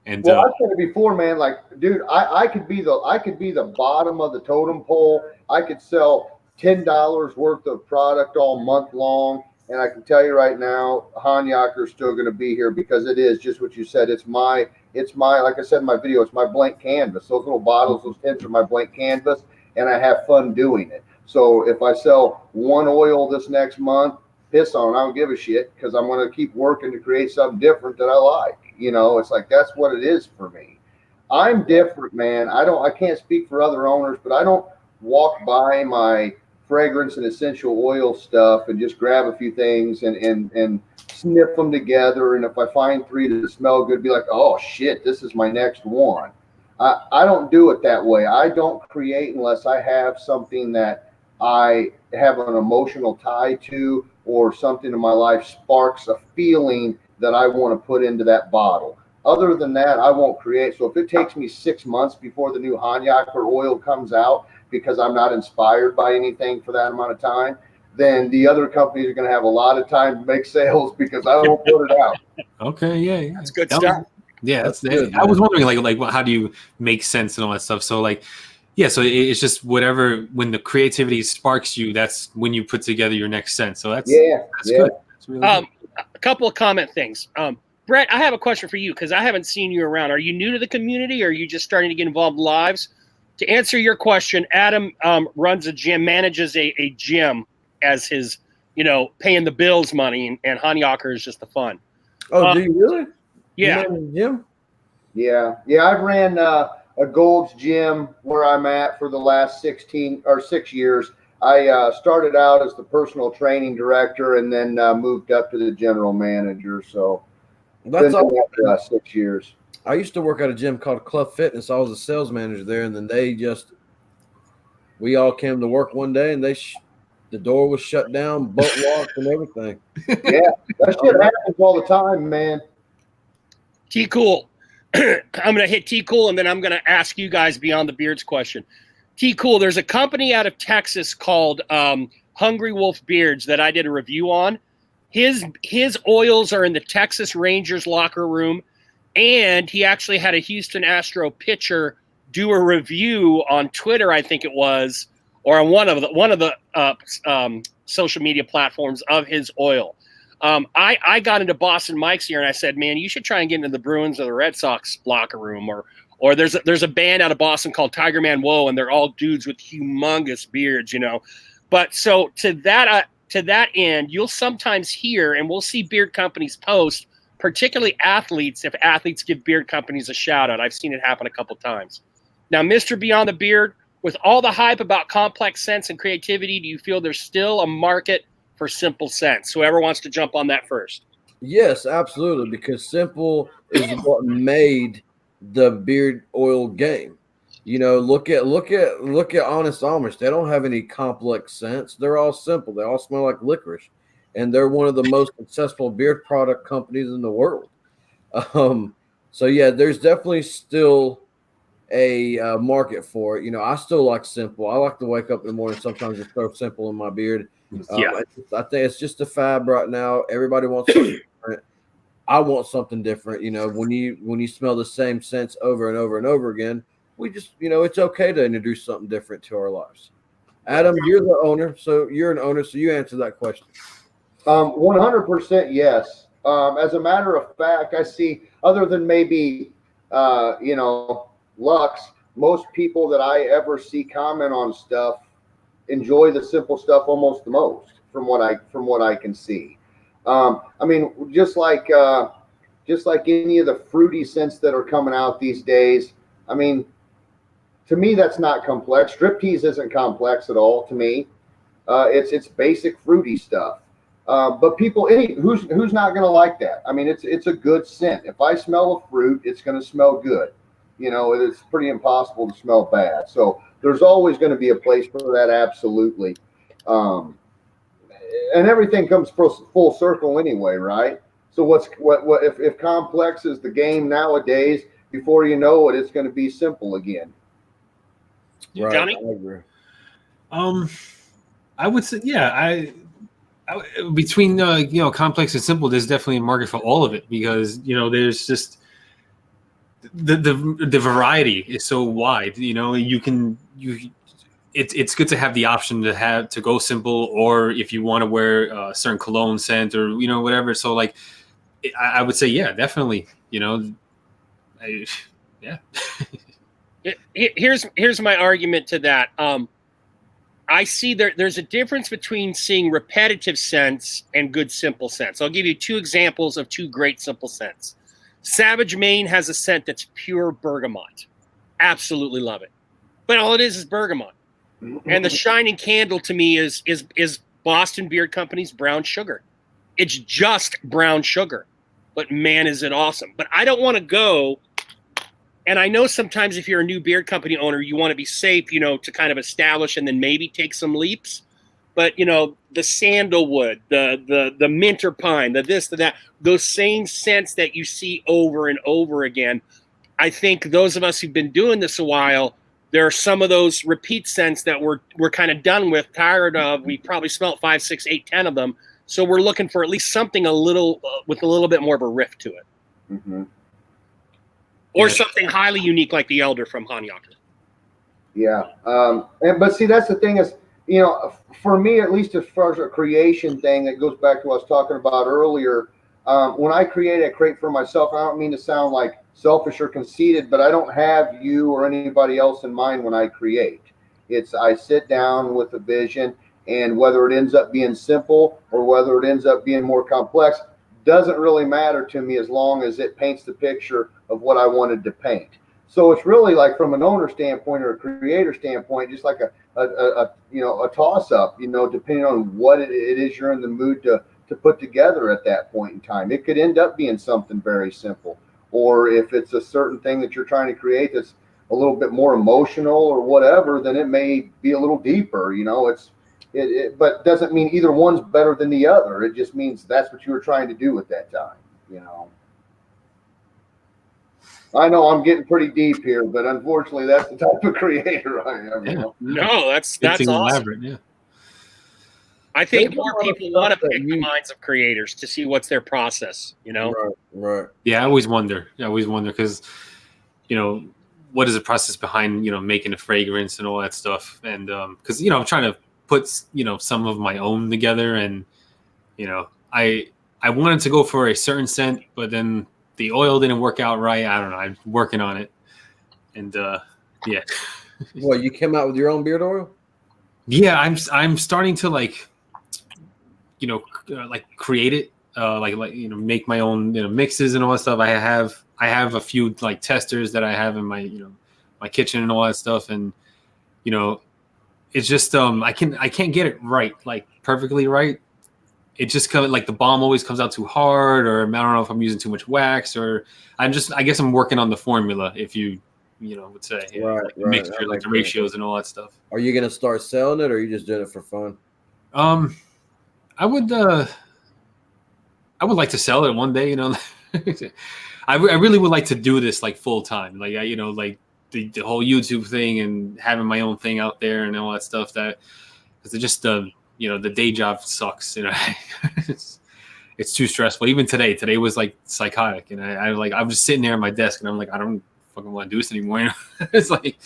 And well, I've said it before, man. Like, dude, I could be the bottom of the totem pole. I could sell $10 worth of product all month long, and I can tell you right now, Honyocker is still going to be here because it is just what you said. It's my like I said in my video, it's my blank canvas. Those little bottles, those tins are my blank canvas, and I have fun doing it. So if I sell one oil this next month, piss on it, I don't give a shit, because I'm going to keep working to create something different that I like. It's like, that's what it is for me. I'm different, man. I can't speak for other owners, but I don't walk by my fragrance and essential oil stuff and just grab a few things and sniff them together. And if I find 3 that smell good, be like, oh shit, this is my next one. I don't do it that way. I don't create unless I have something that I have an emotional tie to, or something in my life sparks a feeling that I want to put into that bottle. Other than that, I won't create. So if it takes me 6 months before the new Honyocker oil comes out because I'm not inspired by anything for that amount of time, then the other companies are going to have a lot of time to make sales because I won't put it out. Okay, yeah. That's good stuff. Yeah, That's good, I was man. wondering like how do you make sense and all that stuff. So like, yeah, so it's just whatever, when the creativity sparks you, that's when you put together your next scent. So that's good. That's really good. A couple of comment things. Brett, I have a question for you because I haven't seen you around. Are you new to the community, or are you just starting to get involved in lives? To answer your question, Adam runs a gym, manages a gym as his, paying the bills money, and Honyocker is just the fun. Oh, do you really? Yeah. You manage a gym? Yeah. I've ran a Gold's Gym where I'm at for the last 6 years. I started out as the personal training director and then moved up to the general manager. So That's all. been there for 6 years. I used to work at a gym called Club Fitness. I was a sales manager there, and then we all came to work one day, and the door was shut down, bolt locked, and everything. Yeah, that shit happens all the time, man. T Cool. I'm going to hit T Cool, and then I'm going to ask you guys beyond the beards question. T Cool, there's a company out of Texas called Hungry Wolf Beards that I did a review on. His oils are in the Texas Rangers locker room, and he actually had a Houston Astro pitcher do a review on Twitter, I think it was, or on one of the social media platforms of his oil. I got into Boston Mike's here, and I said, man, you should try and get into the Bruins or the Red Sox locker room, or there's a band out of Boston called Tiger Man Whoa, and they're all dudes with humongous beards, But so to that end, you'll sometimes hear, and we'll see beard companies post, particularly athletes, if athletes give beard companies a shout out. I've seen it happen a couple times. Now, Mr. Beyond the Beard, with all the hype about complex scents and creativity, do you feel there's still a market for simple scents? Whoever wants to jump on that first. Yes, absolutely, because simple is what made the beard oil game. Look at Honest Amish. They don't have any complex scents. They're all simple. They all smell like licorice, and they're one of the most successful beard product companies in the world. So yeah, there's definitely still a market for it. You know, I still like simple. I like to wake up in the morning sometimes and throw simple in my beard. Yeah. I think it's just a fad right now. Everybody wants something different. I want something different. You know, when you smell the same scents over and over and over again, we just, you know, it's okay to introduce something different to our lives. Adam, you're the owner, so you're an owner, so you answer that question. 100% yes. As a matter of fact, I see, other than maybe, Lux, most people that I ever see comment on stuff enjoy the simple stuff almost the most, from what I can see. I mean, just like any of the fruity scents that are coming out these days. I mean, to me, that's not complex. Striptease isn't complex at all to me. It's basic fruity stuff. But people, who's not going to like that? I mean, it's a good scent. If I smell a fruit, it's going to smell good. You know, it's pretty impossible to smell bad. So there's always going to be a place for that, absolutely. And everything comes full circle anyway, right? So what if complex is the game nowadays? Before you know it, it's going to be simple again. Right. Johnny? I agree. I would say, yeah, I between complex and simple, there's definitely a market for all of it, because there's just the variety is so wide. It's good to have the option to go simple, or if you want to wear a certain cologne scent or whatever. So like, I would say, yeah, definitely. Yeah. Here's my argument to that. I see there's a difference between seeing repetitive scents and good simple scents. I'll give you two examples of two great simple scents. Savage Maine has a scent that's pure bergamot. Absolutely love it. But all it is bergamot. And the shining candle to me is Boston Beard Company's brown sugar. It's just brown sugar. But man, is it awesome. But I don't want to go. And I know sometimes if you're a new beard company owner, you want to be safe, to kind of establish and then maybe take some leaps. But, the sandalwood, the minter pine, the this, the that, those same scents that you see over and over again. I think those of us who've been doing this a while, there are some of those repeat scents that we're kind of done with, tired of. We probably smelled 5, 6, 8, 10 of them. So we're looking for at least something a little with a little bit more of a riff to it. Mm-hmm. Or something highly unique like the Elder from Honyocker. Yeah. But see, that's the thing is, for me, at least as far as a creation thing, that goes back to what I was talking about earlier. When I create for myself, I don't mean to sound like selfish or conceited, but I don't have you or anybody else in mind when I create. I sit down with a vision, and whether it ends up being simple or whether it ends up being more complex doesn't really matter to me, as long as it paints the picture of what I wanted to paint. So it's really like, from an owner standpoint or a creator standpoint, just like a toss up, depending on what it is you're in the mood to put together at that point in time. It could end up being something very simple, or if it's a certain thing that you're trying to create that's a little bit more emotional or whatever, then it may be a little deeper. But doesn't mean either one's better than the other. It just means that's what you were trying to do at that time. I know I'm getting pretty deep here, but unfortunately, that's the type of creator I am. Yeah. No, that's awesome. Elaborate, yeah. I think more people want to pick the minds of creators to see what's their process. Right. Yeah, I always wonder because, what is the process behind making a fragrance and all that stuff, and because I'm trying to put some of my own together, and I wanted to go for a certain scent, but then the oil didn't work out right. I don't know. I'm working on it, and yeah. Well, you came out with your own beard oil? Yeah, I'm starting to create it, make my own mixes and all that stuff. I have a few testers that I have in my my kitchen and all that stuff, and it's just I can't get it right, perfectly right. It just comes the balm always comes out too hard, or I don't know if I'm using too much wax, or I guess I'm working on the formula, if you would say, right. Mixture, the ratios and all that stuff. Are you gonna start selling it, or are you just doing it for fun? I would like to sell it one day. I really would like to do this full time, the whole YouTube thing and having my own thing out there and all that stuff. That because it just the day job sucks. It's too stressful. Even today was like psychotic, and I'm just sitting there at my desk, and I'm like, I don't fucking want to do this anymore. It's like,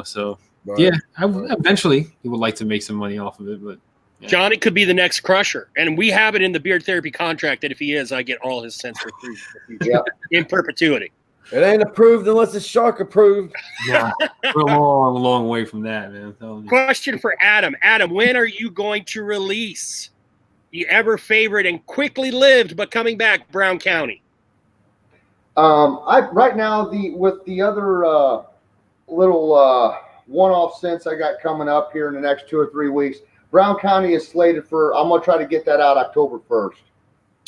so Right. yeah. Eventually, he would like to make some money off of it, but yeah. Johnny could be the next Crusher, and we have it in the beard therapy contract that if he is, I get all his cents for free in perpetuity. It ain't approved unless it's shark approved. Yeah, we're a long way from that, man. Question for Adam. Adam, when are you going to release the ever favorite and quickly lived but coming back Brown County? I right now with the other little one-off scents I got coming up here in the next 2 or 3 weeks. Brown County is slated for. I'm gonna try to get that out October 1st.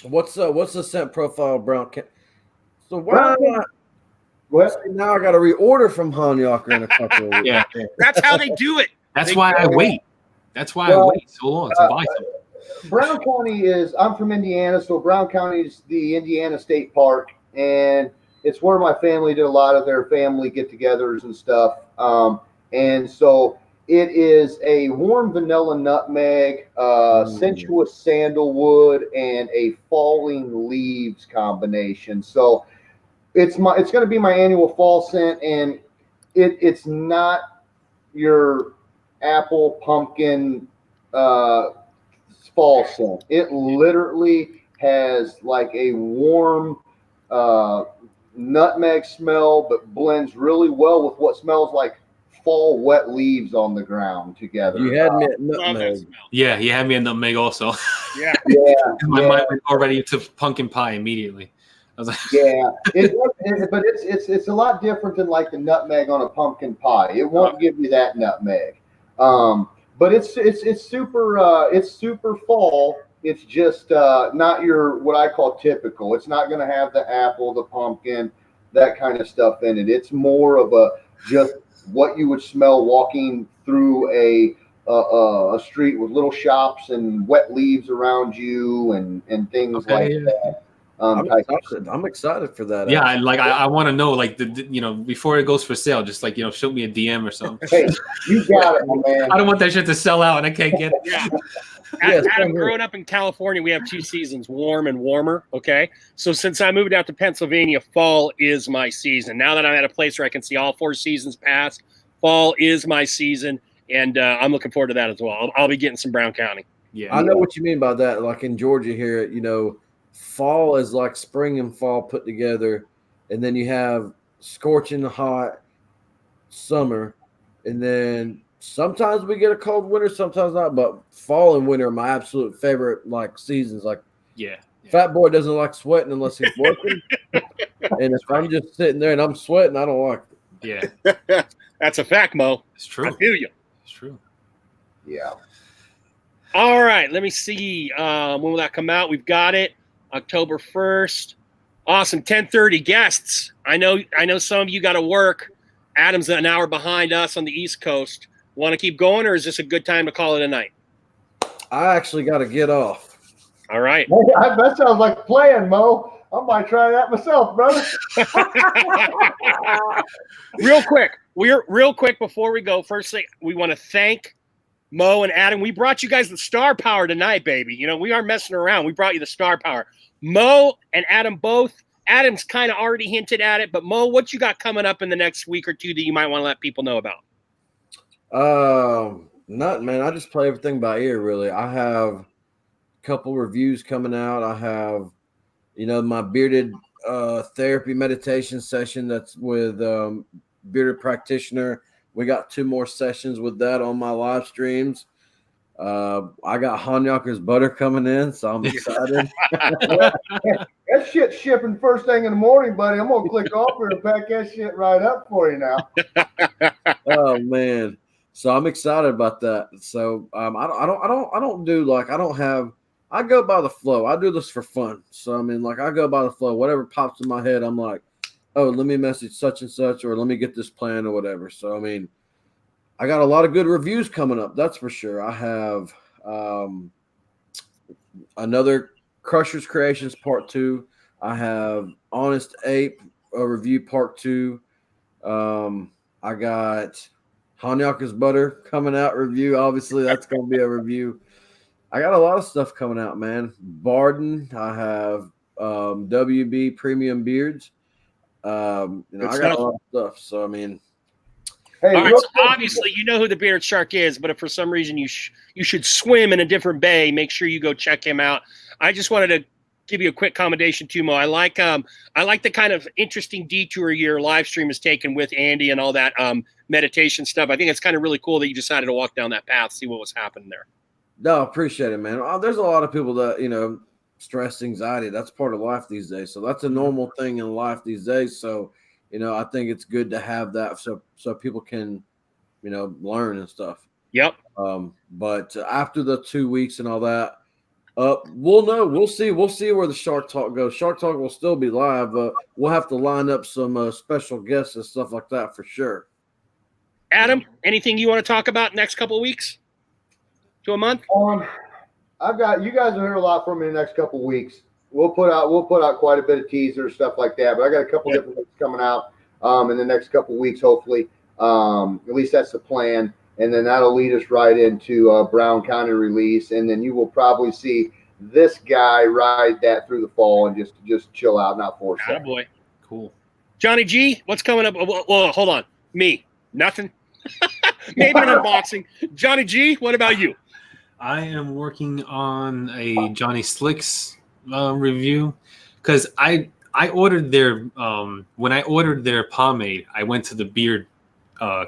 What's the scent profile of Brown County? So now I got to reorder from Honyocker in a couple of weeks. Yeah, that's how they do it. That's why I wait. That's why I wait so long to buy something. Brown County is. I'm from Indiana, so Brown County is the Indiana State Park, and it's where my family did a lot of their family get-togethers and stuff. And so it is a warm vanilla nutmeg, sensuous sandalwood, and a falling leaves combination. So it's going to be my annual fall scent, and it's not your apple pumpkin fall scent. It literally has like a warm nutmeg smell, but blends really well with what smells like fall wet leaves on the ground together. You had me at nutmeg. Yeah, you had me at nutmeg also. Yeah. My mind went already to pumpkin pie immediately. I was like, but it's a lot different than like the nutmeg on a pumpkin pie. It won't give you that nutmeg, but it's super fall. It's just not your what I call typical. It's not going to have the apple, the pumpkin, that kind of stuff in it. It's more of a just what you would smell walking through a street with little shops and wet leaves around you and things that. I'm excited for that. Yeah, I want to know before it goes for sale, just shoot me a DM or something. Hey, you got it, my man. I don't want that shit to sell out and I can't get it. Yeah. Adam, growing up in California, we have 2 seasons, warm and warmer. Okay. So since I moved out to Pennsylvania, fall is my season. Now that I'm at a place where I can see all 4 seasons pass, fall is my season. And I'm looking forward to that as well. I'll be getting some Brown County. Yeah. I know what you mean by that. Like in Georgia here, fall is like spring and fall put together. And then you have scorching hot summer. And then sometimes we get a cold winter, sometimes not. But fall and winter are my absolute favorite seasons. Yeah. Fat boy doesn't like sweating unless he's working. And if I'm just sitting there and I'm sweating, I don't like it. Yeah. That's a fact, Mo. It's true. I feel you. It's true. Yeah. All right. Let me see. When will that come out? We've got it. October 1st. Awesome. 10:30 guests. I know some of you got to work. Adam's an hour behind us on the East Coast. Want to keep going, or is this a good time to call it a night? I actually got to get off. All right. That sounds like playing, Mo. I might try that myself, brother. Real quick before we go, first thing, we want to thank Mo and Adam. We brought you guys the star power tonight, baby. We aren't messing around. We brought you the star power. Mo and Adam both. Adam's kind of already hinted at it, but Mo, what you got coming up in the next week or two that you might want to let people know about? Nothing, man. I just play everything by ear, really. I have a couple reviews coming out. I have, my bearded therapy meditation session that's with bearded practitioner. We got 2 more sessions with that on my live streams. I got Honyocker's butter coming in, so I'm excited. That shit's shipping first thing in the morning, buddy. I'm gonna click off here and pack that shit right up for you now. Oh man, so I'm excited about that. So I don't do I go by the flow. I do this for fun. So I go by the flow. Whatever pops in my head, I'm like, oh, let me message such and such, or let me get this plan or whatever. So I got a lot of good reviews coming up. That's for sure. I have another Crusher's Creations Part 2. I have Honest Ape, a review Part 2. I got Honyocker's butter coming out review. Obviously, that's going to be a review. I got a lot of stuff coming out, man. Barden. I have WB Premium Beards. I got a lot of stuff. So, I mean. Hey, all right, so obviously you know who the Bearded Shark is, but if for some reason you should swim in a different bay, make sure you go check him out. I just wanted to give you a quick commendation too, Mo. I like the kind of interesting detour your live stream has taken with Andy and all that meditation stuff. I think it's kind of really cool that you decided to walk down that path, see what was happening there. No, appreciate it, man. There's a lot of people that stress, anxiety. That's part of life these days. So that's a normal thing in life these days. So I think it's good to have that so people can learn and stuff. Yep. But after the 2 weeks and all that. We'll know. We'll see where the Shark Talk goes. Shark Talk will still be live, but we'll have to line up some special guests and stuff like that for sure. Adam, anything you want to talk about next couple of weeks to a month? I've got you guys will hear a lot from me in the next couple of weeks. We'll put out quite a bit of teaser stuff like that, but I got a couple different things coming out in the next couple of weeks, hopefully. At least that's the plan. And then that'll lead us right into Brown County release. And then you will probably see this guy ride that through the fall and just chill out, not force it. Boy. Cool. Johnny G, what's coming up? Well, hold on. Me, nothing. Maybe an unboxing. Johnny G, what about you? I am working on a Johnny Slicks review because I ordered their when I ordered their pomade, I went to the beard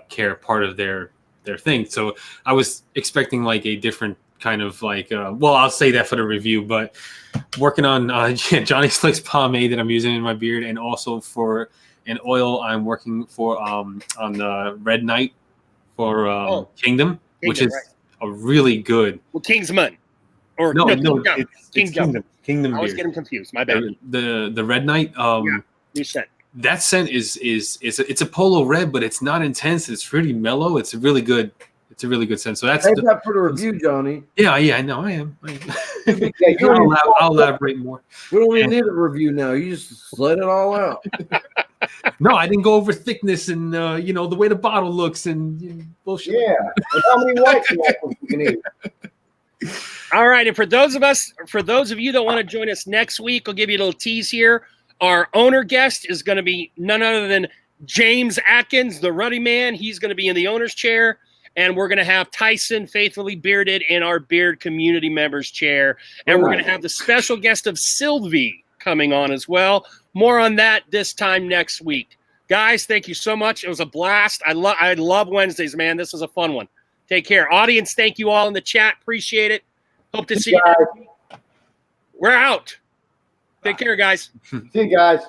care part of their thing. So I was expecting like a different kind of like, I'll say that for the review, but working on Johnny Slick's pomade that I'm using in my beard, and also for an oil I'm working for on the Red Knight for Kingdom, which is a really good. Well, Kingsman. Or no, Kingdom. it's Kingdom. Kingdom I was beard. getting confused. My bad. The Red Knight. New scent. That scent it's a polo red, but it's not intense. It's really mellow. It's a really good scent. So that's that for the review, Johnny. Yeah, I know. I am. I'll elaborate more. We don't even need a review now. You just let it all out. No, I didn't go over thickness and the way the bottle looks and bullshit. Yeah, and how many whites you can eat. All right, and for those of you that want to join us next week, I'll give you a little tease here. Our owner guest is going to be none other than James Atkins, the Ruddy Man. He's going to be in the owner's chair, and we're going to have Tyson, faithfully bearded, in our beard community members chair, and we're going to have the special guest of Sylvie coming on as well. More on that this time next week. Guys, thank you so much. It was a blast. I love Wednesdays, man. This is a fun one. Take care. Audience, thank you all in the chat. Appreciate it. Hope to see you next week. We're out. Take care, guys. See you guys.